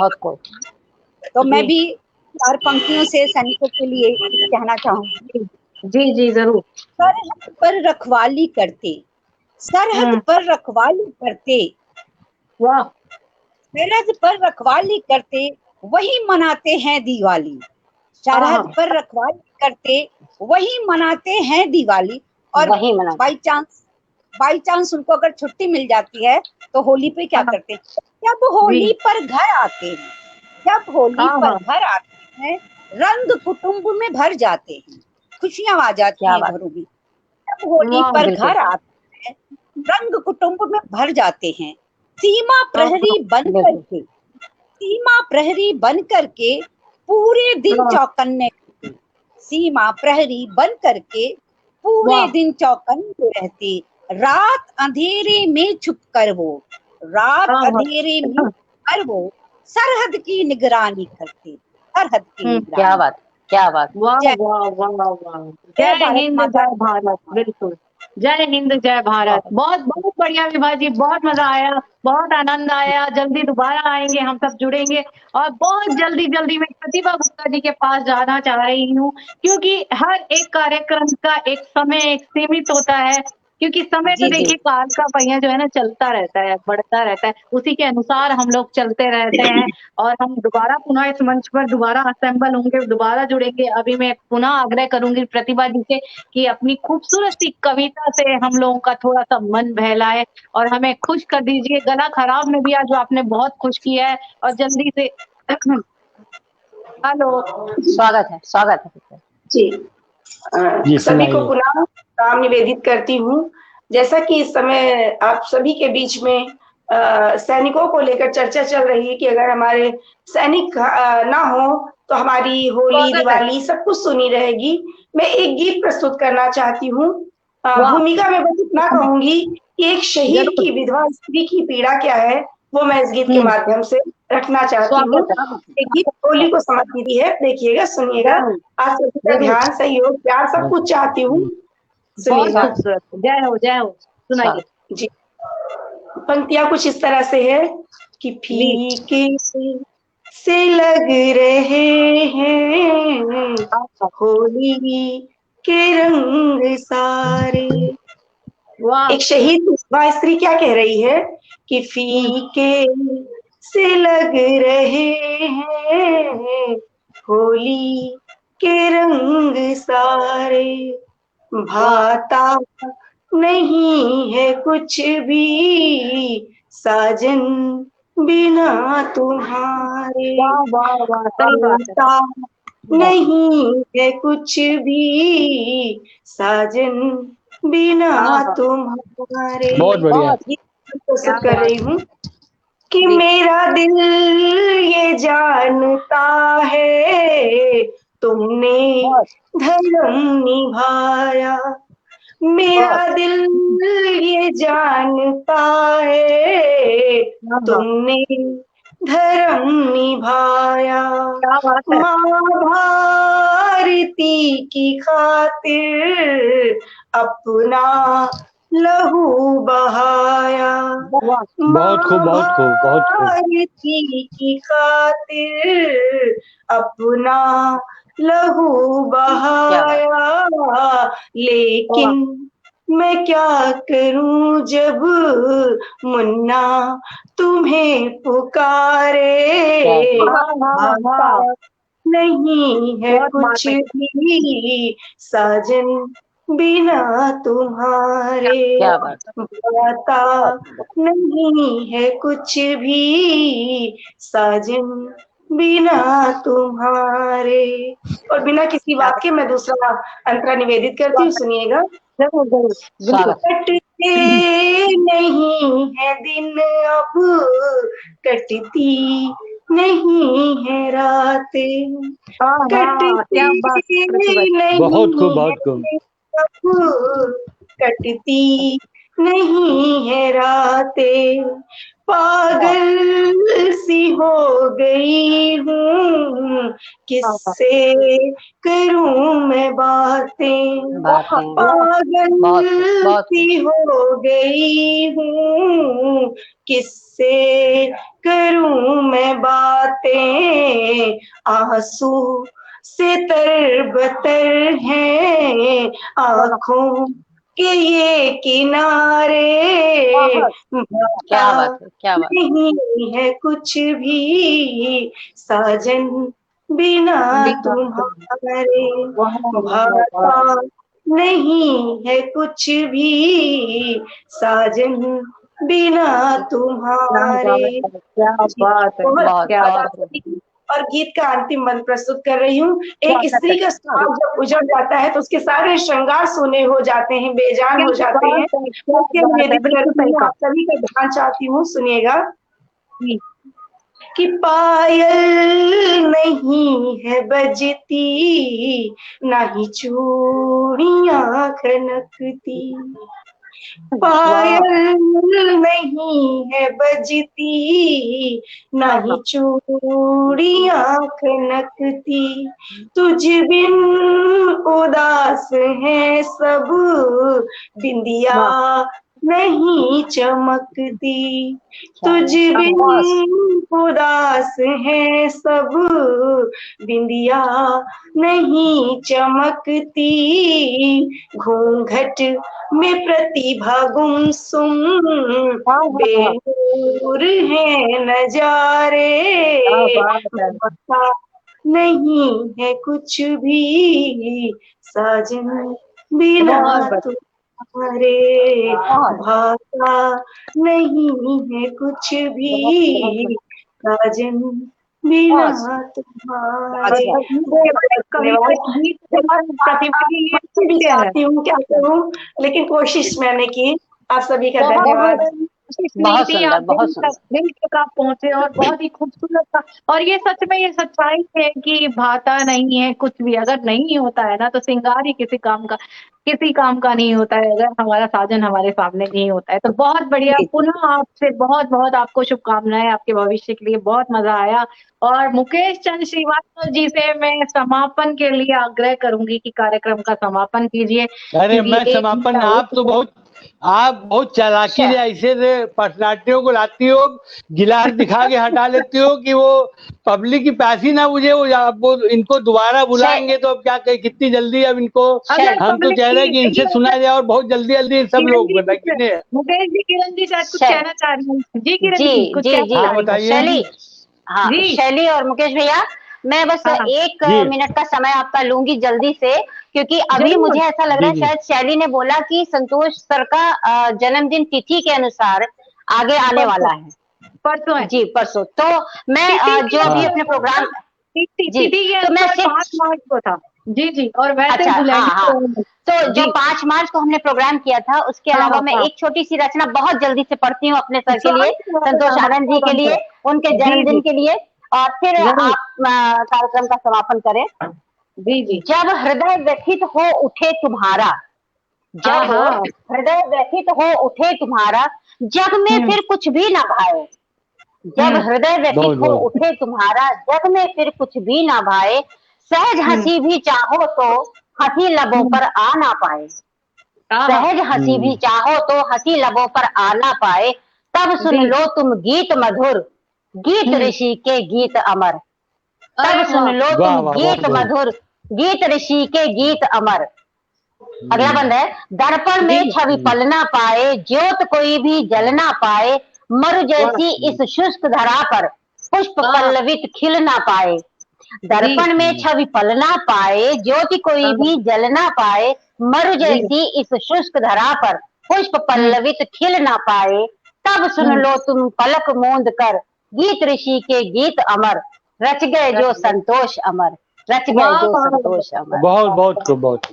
तो मैं भी 4 पंक्तियों से सैनिकों के लिए कुछ कहना चाहूंगी। जी जी जरूर। सरहद पर रखवाली करते, सरहद पर रखवाली करते, वाह, सरहद पर रखवाली करते वही मनाते हैं दिवाली, सरहद पर रखवाली करते वही मनाते हैं दिवाली। और बाई चांस उनको अगर छुट्टी मिल जाती है तो होली पे क्या करते हैं, जब होली पर घर आते हैं, जब होली पर घर आते हैं रंग कुटुंब में भर जाते हैं, खुशियां आ जाती हैं घरों में। जब होली पर घर आते हैं रंग कुटुंब में भर जाते हैं, सीमा प्रहरी बन करके, सीमा प्रहरी बन करके पूरे दिन चौकन्ने, सीमा प्रहरी बन करके पूरे दिन चौकन्ने रहते, रात अंधेरे में छुप कर वो, रात अंधेरे में छुप कर वो सरहद की निगरानी करते, सरहद की निगरानी। क्या बात, क्या बात, वाह वाह वाह वाह, जय हिंद जय भारत। बिल्कुल जय हिंद जय भारत। बहुत बहुत बढ़िया विभा जी, बहुत मजा आया, बहुत आनंद आया। जल्दी दोबारा आएंगे, हम सब जुड़ेंगे। और बहुत जल्दी जल्दी मैं प्रतिभा गुप्ता जी के पास जाना चाह रही हूँ, क्योंकि हर एक कार्यक्रम का एक समय एक सीमित होता है। क्योंकि समय तो देखिए काल का पहिया जो है ना चलता रहता है, बढ़ता रहता है, उसी के अनुसार हम लोग चलते रहते हैं। और हम दोबारा पुनः इस मंच पर दोबारा असेंबल होंगे, दोबारा जुड़ेंगे। अभी मैं पुनः आग्रह करूंगी प्रतिभा जी से कि अपनी खूबसूरत सी कविता से हम लोगों का थोड़ा सा मन बहलाए और हमें खुश कर दीजिए। गला खराब में भी आज आपने बहुत खुश किया है। और जल्दी से हेलो, स्वागत है, स्वागत है जी। जी सभी को सुनाइए। पुनः नाम निवेदित करती हूँ। जैसा कि इस समय आप सभी के बीच में सैनिकों को लेकर चर्चा चल रही है कि अगर हमारे सैनिक ना हो तो हमारी होली स्वागत है। दिवाली सब कुछ सुनी रहेगी। मैं एक गीत प्रस्तुत करना चाहती हूँ। वाह, भूमिका में बस इतना कहूंगी कि एक शहीद जरूर। की विधवा स्त्री की पीड़ा क्या है, वो मैं इस गीत के माध्यम से रखना चाहती हूँ। स्वागत है। एक गीत होली को समर्पित है, देखिएगा, सुनिएगा। जरूर आप सभी का जरूर, ध्यान, सहयोग, प्यार सब कुछ चाहती हूँ। बहुत सुनिएगा खूबसूरत। जय हो जय हो, सुनाइए। जी। पंक्तियां कुछ इस तरह से है कि जी, फीके से लग रहे हैं होली के रंग सारे। वाह। एक शहीद विधवा स्त्री क्या कह रही है कि फीके से लग रहे हैं होली के रंग सारे, भाता नहीं है कुछ भी साजन बिना तुम्हारे, वाह वाह वाह, सही बात है। भाता नहीं है कुछ भी साजन बिना हाँ हाँ, तुम्हारे। बहुत बढ़िया। बहुत। ये क्या प्रस्तुत कर बात रही हूँ कि जी। मेरा दिल ये जानता है तुमने बहुत धर्म निभाया। बहुत। मेरा दिल ये जानता है हाँ हाँ, तुमने धर्म निभाया। क्या बात है। माँ भारती की खातिर अपना लहू बहाया। वाह बहुत खूब, माँ बहुत खूब, बहुत खूब। भारती की खातिर अपना लहू बहाया। वाह, लेकिन मैं क्या करूं जब मुन्ना तुम्हें पुकारे, वाह वाह भाता वाह, नहीं है बहुत कुछ मार्मिक। भी साजन बिना तुम्हारे, क्या बात भाता नहीं है कुछ भी साजन बिना तुम्हारे। और बिना किसी क्या बात के मैं दूसरा अंतरा निवेदित करती हूँ, बात है। सुनिएगा। जरूर जरूर, बिल्कुल। स्वागत कटते नहीं है दिन अब, कटती नहीं है रातें, हाँ हाँ, कटती क्या बात प्रतिभा जी। बहुत खूब, नहीं है बहुत खूब। दिन अब, कटती नहीं है रातें, वाह, पागल सी हो गई हूँ हाँ हाँ, किससे करूं मैं बातें, बातें। वाह पागल बहुत खूब, बहुत खूब। सी हो गई हूँ किससे करूं मैं बातें, आंसू से तरबतर हैं आंखों के ये किनारे, बहुत, क्या भाता बात है, क्या बात नहीं है कुछ भी साजन बिना बिना तुम। तुम्हारे, वाह वाह वाह, भाता नहीं है कुछ भी साजन बिना क्या तुम्हारे। बात है, क्या जी, बात है, बहुत बहुत क्या बहुत बात खूब। धन्यवाद। और गीत का अंतिम मंत्र प्रस्तुत कर रही हूँ। एक स्वागत है। स्त्री का स्वभाव जब उजड़ जाता है तो उसके सारे श्रृंगार सोने हो जाते हैं, बेजान क्या हो जाते हैं। बात है, मैं क्या इसके बात है, निवेदित बिल्कुल करती सही हूँ, कहा आप सभी का ध्यान चाहती हूँ, सुनिएगा जी। कि पायल नहीं है बजती ना ही चूड़ियां खनकती, पायल नहीं है बजती, ना ही चूड़ियां खनकती, तुझ बिन उदास है सब, बिंदिया नहीं चमकती, तुझ बिन उदास है सब, बिंदिया नहीं चमकती, घूंघट में प्रतिभा गुमसुम, बेनूर है नजारे, पता नहीं है कुछ भी साजन बिना तुम्हारे, भाषा नहीं है कुछ भी साजन बिना तुम्हारे। चाहती हूँ क्या करूँ, लेकिन कोशिश मैंने की। आप सभी का धन्यवाद। बहुत सुंदर, बहुत सुंदर। दिल तक आप पहुंचे और बहुत ही खूबसूरत था। और ये सच में ये सच्चाई है कि भाता नहीं है कुछ भी, अगर नहीं होता है ना तो श्रृंगार ही किसी काम का नहीं होता है, अगर हमारा साजन हमारे सामने नहीं होता है। तो बहुत बढ़िया, पुनः आपसे बहुत बहुत आपको शुभकामनाएं आपके भविष्य के लिए, बहुत मजा आया। और मुकेश चंद श्रीवास्तव जी से मैं समापन के लिए आग्रह करूंगी कि कार्यक्रम का समापन कीजिए। अरे मैं समापन, आप बहुत चालाकी से ऐसे पर्सनालिटियों को लाती हो, गिलास दिखा के हटा लेती हो कि वो पब्लिक की प्यासी ना बुझे। वो इनको दोबारा बुलाएंगे तो अब क्या कहें, कितनी जल्दी अब इनको हम तो कह रहे हैं कि इनसे सुना जाए और बहुत जल्दी जल्दी सब लोग बताइए। मुकेश जी, किरण जी शायद कुछ कहना चाह रही हैं। जी किरण जी, कुछ बताइए। हाँ शैली और मुकेश भैया, मैं बस 1 मिनट का समय आपका लूंगी जल्दी से, क्योंकि अभी मुझे ऐसा लग रहा है शायद शैली ने बोला कि संतोष सर का जन्मदिन तिथि के अनुसार आगे आने वाला है, परसों है जी, परसों। तो मैं जो अभी अपने प्रोग्राम तिथि के 5 मार्च को था। जी जी, और वैसे तो जो 5 मार्च को हमने प्रोग्राम किया था, उसके अलावा मैं एक छोटी सी रचना बहुत जल्दी से पढ़ती हूँ अपने सर के लिए, संतोष आनंद जी के लिए, उनके जन्मदिन के लिए, और फिर आप कार्यक्रम का समापन करें। जी जी। जब हृदय व्यथित हो उठे तुम्हारा, जब हृदय व्यथित हो उठे तुम्हारा, जग में फिर कुछ भी ना भाए, जब हृदय व्यथित हो उठे तुम्हारा, जग में फिर कुछ भी ना भाए, सहज हंसी भी चाहो तो हंसी लबों पर आ ना पाए, सहज हंसी भी चाहो तो हंसी लबों पर आ ना पाए, तब सुन लो तुम गीत मधुर, गीत ऋषि के गीत अमर, तब सुन लो तुम गीत मधुर, गीत ऋषि के गीत अमर। अगला बंद है, दर्पण में छवि पल ना पाए, ज्योत कोई भी जल ना पाए, मरु जैसी इस शुष्क धरा पर पुष्प पल्लवित खिल ना पाए, दर्पण में छवि पल ना पाए, ज्योति कोई भी जल ना पाए, मरु जैसी इस शुष्क धरा पर पुष्प पल्लवित खिल ना पाए, तब सुन लो तुम पलक मूंद कर गीत ऋषि के गीत अमर, रच गए जो संतोष अमर, रच गए जो संतोष अमर। बहुत बहुत बहुत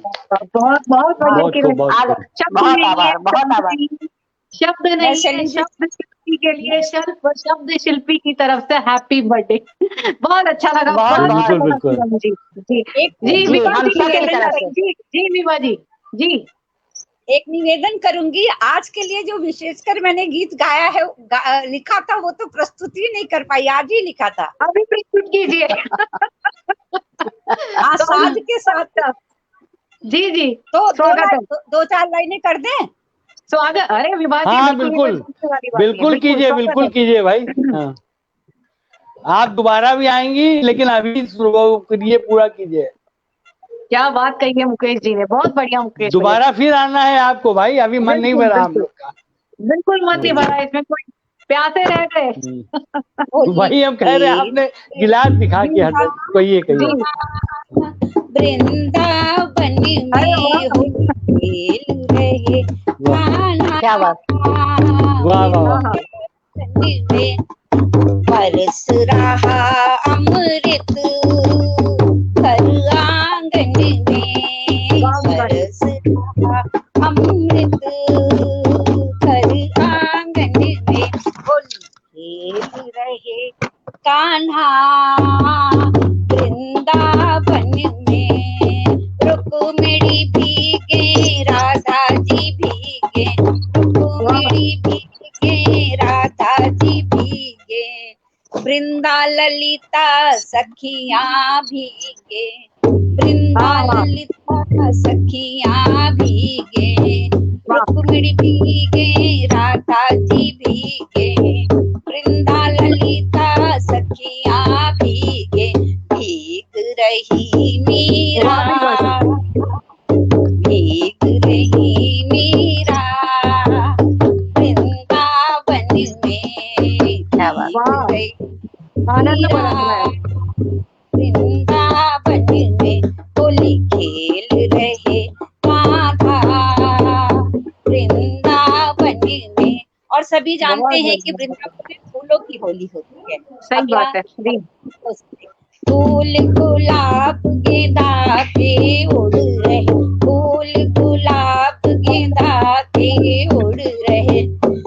बहुत आभार, बहुत आभार। शब्द नहीं, शब्द शिल्पी के लिए शब्द शिल्पी की तरफ से हैप्पी बर्थडे। बहुत अच्छा लगा। बिल्कुल जी जी विभा जी जी, एक निवेदन करूंगी, आज के लिए जो विशेषकर मैंने गीत गाया है, लिखा था, वो तो प्रस्तुति नहीं कर पाई, आज ही लिखा था। अभी प्रस्तुत कीजिए। साथ के साथ। जी जी, तो 2-4 लाइनें कर दें। स्वागत। अरे विभा जी, हाँ बिल्कुल कीजिए भाई। हाँ। आप दोबारा भी आएंगी, लेकिन अभी ये पूरा कीजिए। क्या बात कही है मुकेश जी ने, बहुत बढ़िया मुकेश। दोबारा फिर आना है आपको भाई, अभी मन नहीं भरा हम लोग का। बिल्कुल मन नहीं भरा, इसमें कोई प्यासे रह गए। वही हम कह रहे हैं, आपने गिलास दिखा के हटा। कहिए वृंदावन में क्या बात, वाह वाह। बरस रहा अमृत घर आंगन में, बरस रहा अमृत घर आंगन में, खेल रहे कान्हा वृंदावन में, रुक्मिणी भीगे राधा जी भीगे, भीगे राधा जी भीगे, वृंदा ललिता सखियां भीगे, वृंदा ललिता सखियां भीगे, रुक्मिणी भीगे राधा जी भीगे, वृंदा ललिता सखियां भीगे, भीग रही मीरा, भीग रही मीरा, वृंदावन में क्या बात है, आनंद बन रहा है। वृंदावन में होली खेल रहे राधा, वृंदावन में। और सभी जानते हैं कि वृंदावन में फूलों की होली होती है। सही बात है। फूल गुलाब गेंदा के उड़ रहे, फूल गुलाब गेंदा के उड़ रहे,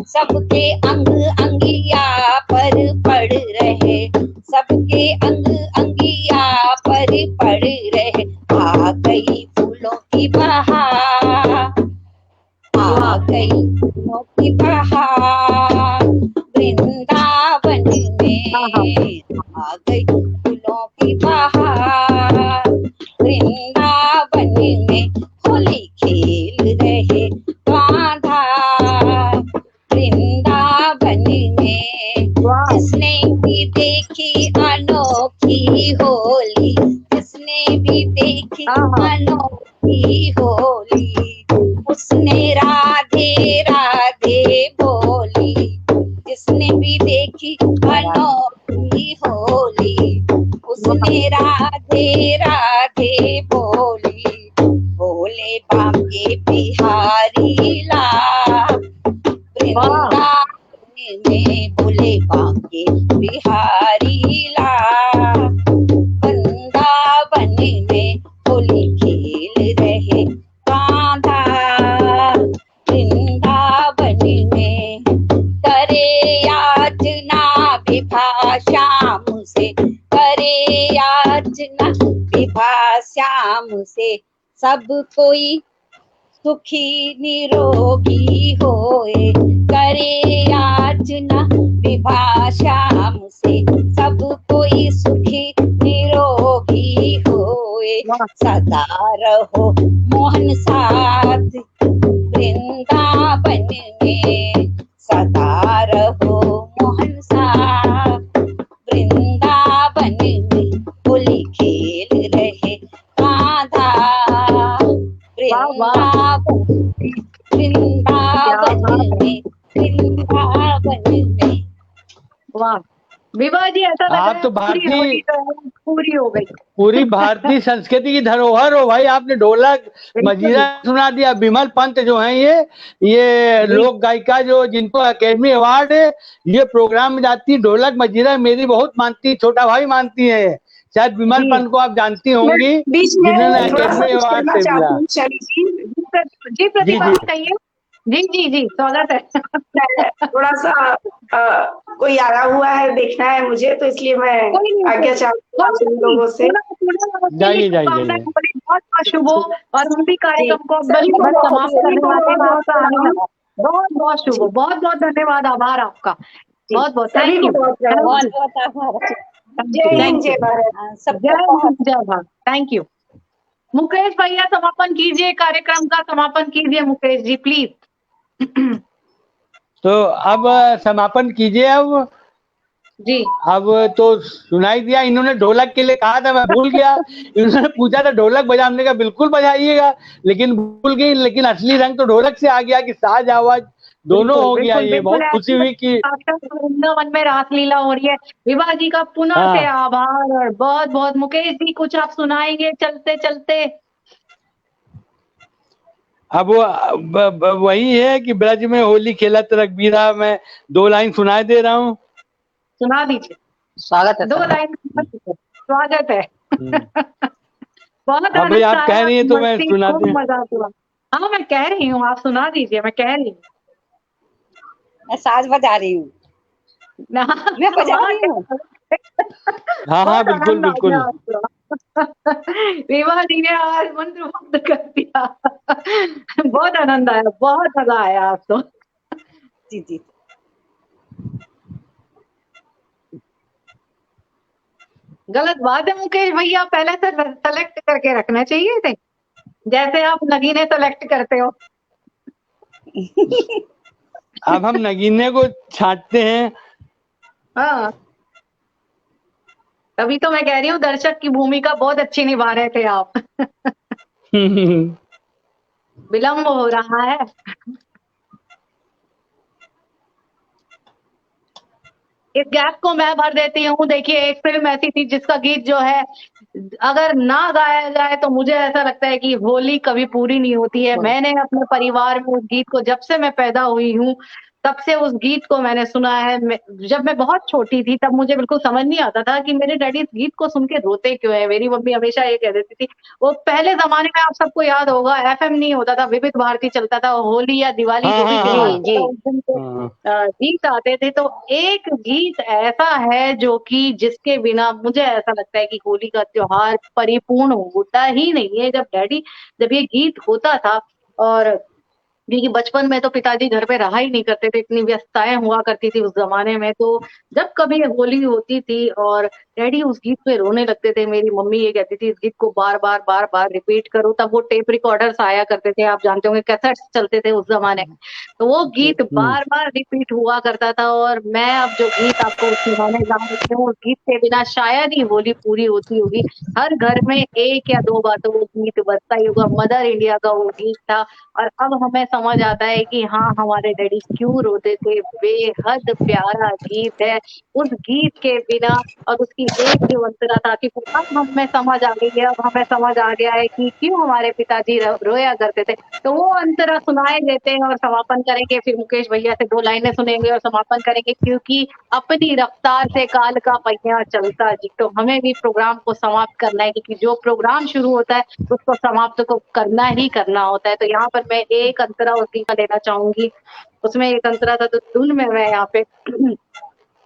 सबके अंग अंगिया पर पड़ रहे, सबके अंग अंगिया पर पड़ रहे, आ गई फूलों की बहार, आ गई फूलों की बहार, वृंदावन में आ गई फूलों की बहार, वृंदावन में होली खेल रहे राधा, वृंदावन में। जिसने भी देखी अनोखी होली, जिसने भी देखी अनोखी होली, उसने राधे राधे बोली, जिसने भी देखी अनोखी होली, उसने राधे राधे बोली, बोले बांके बिहारी लाल, वृंदावन में बोले बांके बिहारी लाल, वृंदावन में होली खेल रहे राधा, वृंदावन में करे याचना विभा श्याम से, करे याचना विभा श्याम से, सब कोई सुखी निरोगी होए, करे याचना विभा श्याम से, सब कोई सुखी निरोगी होए, सदा रहो मोहन साथ वृंदावन में, सदा रहो मोहन साथ वृंदावन में, होली खेल रहे राधा, वृंदावन में, वृंदावन में। वाह विभा जी, ऐसा लग रहा आप तो है भारतीय पूरी हो गई, पूरी भारतीय संस्कृति की धरोहर हो भाई। आपने ढोलक मजीरा सुना दिया। विमल पंत जो है ये लोक गायिका जो जिनको अकेडमी अवार्ड है, ये प्रोग्राम में जाती है। ढोलक मजीरा मेरी बहुत मानती, छोटा भाई मानती है। शायद विमल पंत को आप जानती होंगी, जिन्होंने अकेडमी अवार्ड से मिला। जी प्रतिभा कहिए। जी जी जी स्वागत है। थोड़ा सा कोई आया हुआ है, देखना है मुझे, तो इसलिए मैं आज्ञा चाहती हूँ लोगों से। जाइए जाइए। बहुत बहुत शुभ हो और हम भी कार्यक्रम को समाप्त करने वाले हैं। बहुत बहुत शुभ, बहुत बहुत धन्यवाद, आभार आपका, बहुत बहुत थैंक यू, बहुत बहुत आभार। जय हिंद, जय भारत, सब जय भारत। Thank you. मुकेश भैया समापन कीजिए, कार्यक्रम का समापन कीजिए मुकेश जी प्लीज। तो अब समापन कीजिए। अब जी अब तो सुनाई दिया। इन्होंने ढोलक के लिए कहा था, मैं भूल गया। इन्होंने पूछा था ढोलक बजाने का, बिल्कुल बजाइएगा, लेकिन भूल गई। लेकिन असली रंग तो ढोलक से आ गया कि साज आवाज दोनों हो गया। ये बहुत खुशी हुई कि वृंदावन में रासलीला हो रही है। विभा जी का पुनः से आभार और बहुत बहुत। मुकेश जी कुछ आप सुनाएंगे चलते चलते? अब वही है कि ब्रज में होली खेलत रघबीरा, में 2 लाइन सुनाई दे रहा हूँ। सुना दीजिए। स्वागत है। 2 लाइन स्वागत है। बहुत भाई आप कह रही है तो मैं सुना दूं। मजा हुआ। हाँ मैं कह रही हूँ, आप सुना दीजिए। मैं कह रही हूँ, मैं साज बजा रही हूँ, मैं बजा रही हूँ। हाँ हाँ बिल्कुल बिल्कुल। विभा जी ने आज मंत्र मुग्ध कर दिया। बहुत आनंद आया, बहुत मजा आया। आप तो जी जी। गलत बात है मुकेश भैया, पहले से सेलेक्ट करके रखना चाहिए थे, जैसे आप नगीने सेलेक्ट करते हो। अब हम नगीने को छांटते हैं। हाँ, तभी तो मैं कह रही हूँ दर्शक की भूमिका बहुत अच्छी निभा रहे थे आप। विलम्ब हो रहा है। इस गैप को मैं भर देती हूँ। देखिए, एक फिल्म ऐसी थी जिसका गीत जो है अगर ना गाया जाए तो मुझे ऐसा लगता है कि होली कभी पूरी नहीं होती है। मैंने अपने परिवार में उस गीत को, जब से मैं पैदा हुई हूँ तब से उस गीत को मैंने सुना है। जब मैं बहुत छोटी थी तब मुझे बिल्कुल समझ नहीं आता था कि मेरे डैडी इस गीत को सुन के रोते क्यों है। मेरी मम्मी हमेशा ये कह देती थी, वो पहले जमाने में आप सबको याद होगा एफएम नहीं होता था, विविध भारती चलता था, होली या दिवाली जो भी त्योहार होता था उस दिन को गीत आते थे। तो एक गीत ऐसा है जो कि जिसके बिना मुझे ऐसा लगता है कि होली का त्योहार परिपूर्ण होता ही नहीं है। जब ये गीत होता था, और क्योंकि बचपन में तो पिताजी घर पे रहा ही नहीं करते थे, इतनी व्यस्तताएं हुआ करती थी उस जमाने में। तो जब कभी होली होती थी और डैडी उस गीत पे रोने लगते थे, मेरी मम्मी ये कहती थी इस गीत को बार बार रिपीट करो। तब वो टेप रिकॉर्डर्स आया करते थे, आप जानते होंगे कैसेट्स चलते थे उस जमाने में, तो वो गीत बार बार रिपीट हुआ करता था। और मैं अब जो गीत आपको सुनाने जा रही हूँ, उस गीत के बिना शायद ही होली पूरी होती होगी। हर घर में एक या दो बार तो वो गीत बजता ही होगा। मदर इंडिया का वो गीत था, और अब हमें समझ आता है कि हाँ, हमारे डैडी क्यों रोते थे। बेहद प्यारा गीत है। उस गीत के बिना और उसकी एक जो अंतरा था कि अब हमें समझ आ गई है, अब हमें समझ आ गया है कि क्यों हमारे पिताजी रोया करते थे। तो वो अंतरा सुनाए देते हैं और समापन करेंगे। फिर मुकेश भैया से 2 लाइनें सुनेंगे और समापन करेंगे, क्योंकि अपनी रफ्तार से काल का पहिया चलता जी। तो हमें भी प्रोग्राम को समाप्त करना है, क्योंकि जो प्रोग्राम शुरू होता है उसको समाप्त को करना ही करना होता है। तो यहाँ पर मैं एक अंतरा उसी का लेना चाहूंगी। उसमें एक अंतरा था तो धुन में मैं यहाँ पे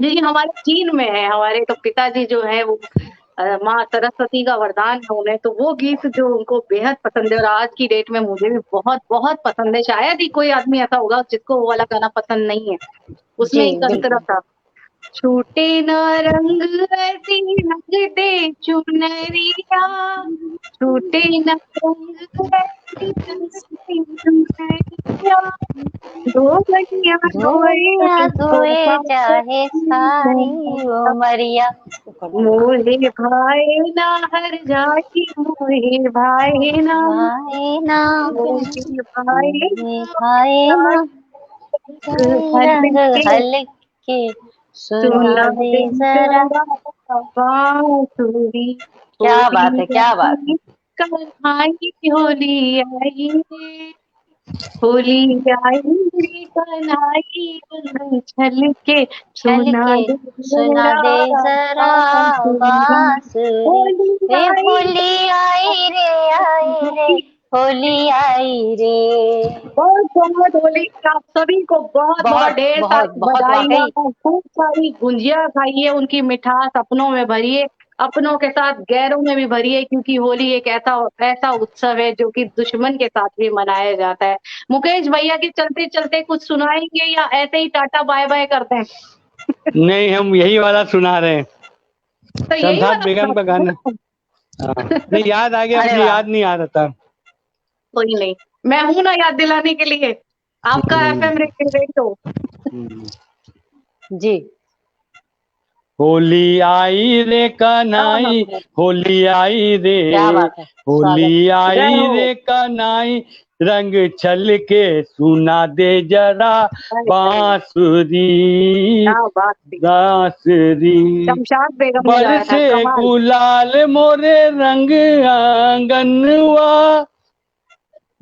जी हमारे चीन में है। हमारे तो पिताजी जो है वो माँ सरस्वती का वरदान है उन्हें, तो वो गीत जो उनको बेहद पसंद है और आज की डेट में मुझे भी बहुत बहुत पसंद है। शायद ही कोई आदमी ऐसा होगा जिसको वो वाला गाना पसंद नहीं है। उसमें एक अंतरा था, छूटे ना रंग ऐसी रंग दे चुनरिया, छूटे ना रंग ऐसी रंग दे चुनरिया, दो बनिया धोए चाहे सारी उमरिया, मोहे भाई ना हर जाती, मोहे भाई ना, मोहे भाई ना, रंग हल्के सुना दे जरा। बांसुरी, क्या बात है, क्या बात है। कल आई होली आई रे, होली आई रे कन्हाई, रंग छल के सुना दे जरा बांसुरी, रे होली आई रे, होली आई रे। बहुत बहुत होली आप सभी को बहुत बहुत ढेर सारी बधाइयाँ, खूब सारी गुंजिया खाइए, उनकी मिठास अपनों में भरिए, अपनों के साथ गैरों में भी भरिए, क्योंकि होली एक ऐसा उत्सव है जो कि दुश्मन के साथ भी मनाया जाता है। मुकेश भैया के चलते चलते कुछ सुनाएंगे या ऐसे ही टाटा बाय बाय करते हैं? नहीं, हम यही वाला सुना रहे हैं, तो यही वाला बेगम का गाना। नहीं याद आ गया, मुझे याद नहीं आ रहा था। कोई नहीं, मैं हूं ना याद दिलाने के लिए। आपका एफएम रेडियो जी। होली आई रे कन्हाई, होली आई रे, होली आई रे कन्हाई, रंग छल के सुना दे जरा बांसुरी, बांसुरी, बरसे गुलाल मोरे रंग आंगनवा,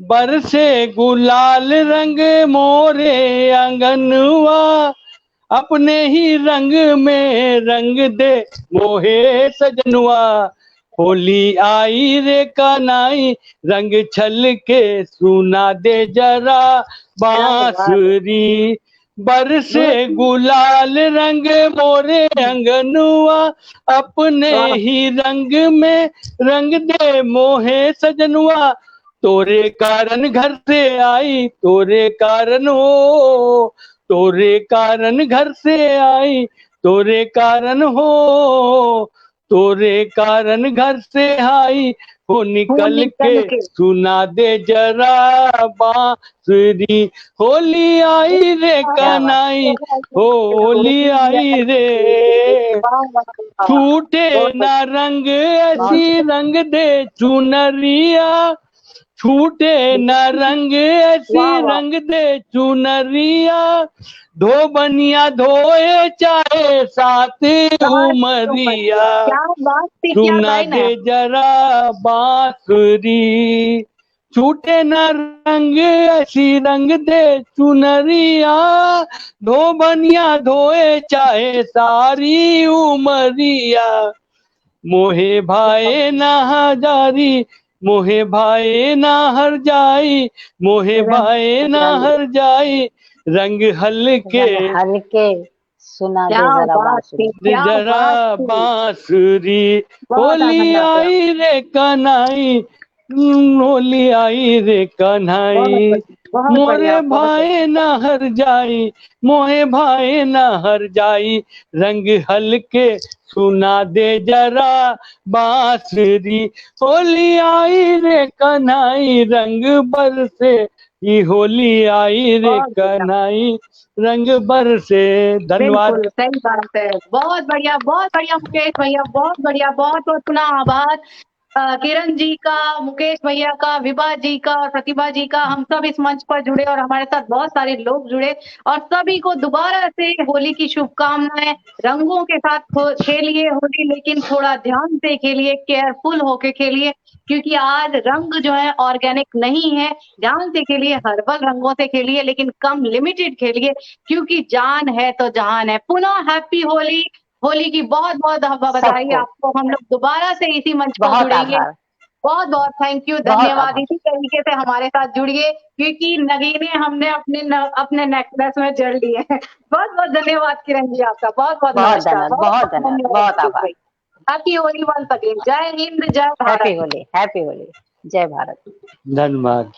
बरसे गुलाल रंग मोरे आंगनवा, अपने ही रंग में रंग दे मोहे सजनुआ, होली आई रे कन्हाई, रंग छल के सुना दे जरा बांसुरी, बरसे गुलाल रंग मोरे अंगनुआ, अपने ही रंग में रंग दे मोहे सजनुआ, तोरे कारण घर से आई, तोरे कारण हो, तोरे कारण घर से आई, तोरे कारण हो, तोरे कारण घर से आई, हो निकल के सुना दे जरा बांसुरी, होली आई रे कनाई, होली आई रे, छूटे ना रंग ऐसी रंग दे चुनरिया, छूटे न रंग ऐसी रंग दे चुनरिया, धो बनिया धोए चाहे साथ उमरिया, सुना दे जरा बांसुरी, छूटे न रंग ऐसी रंग दे चुनरिया, धो बनिया धोए चाहे सारी उमरिया, मोहे भाए ना हजारी, मोहे भाए ना हर जाई, मोहे भाए ना हर जाई, रंग हल्के हल्के सुना दे जरा बांसुरी, जरा बांसुरी, होली आई रे कन्हई, होली आई रे कन्हई, मोरे भाई न हर जाई, मोहे भाई न हर जाई, रंग हल्के सुना दे जरा बांसुरी, होली आई रे कन्हई रंग बरसे, ये होली आई रे कन्हई रंग बरसे। धन्यवाद। सही बात है, बहुत बढ़िया मुकेश भैया, बहुत बढ़िया, बहुत बहुत पुनः आभार किरण जी का, मुकेश भैया का, विभा जी का और प्रतिभा जी का। हम सब इस मंच पर जुड़े और हमारे साथ बहुत सारे लोग जुड़े और सभी को दोबारा से होली की शुभकामनाएं। रंगों के साथ खेलिए होली, लेकिन थोड़ा ध्यान से खेलिए, केयरफुल होके खेलिए, क्योंकि आज रंग जो है ऑर्गेनिक नहीं है। ध्यान से खेलिए, हर्बल रंगों से खेलिए, लेकिन कम लिमिटेड खेलिए, क्योंकि जान है तो जहान है। पुनः हैप्पी होली, होली की बहुत बहुत बधाई आपको। हम लोग दोबारा से इसी मंच पर जुड़ेंगे। बहुत बहुत थैंक यू, धन्यवाद। इसी तरीके से हमारे साथ जुड़िए, क्योंकि नगीने हमने अपने नेकलेस में जड़ लिए हैं। बहुत बहुत धन्यवाद किरण जी आपका, बहुत बहुत नमस्कार, बहुत धन्यवाद, बहुत आभार। Happy Holi once again. जय हिंद, जय भारत। हैप्पी होली, जय भारत। धन्यवाद।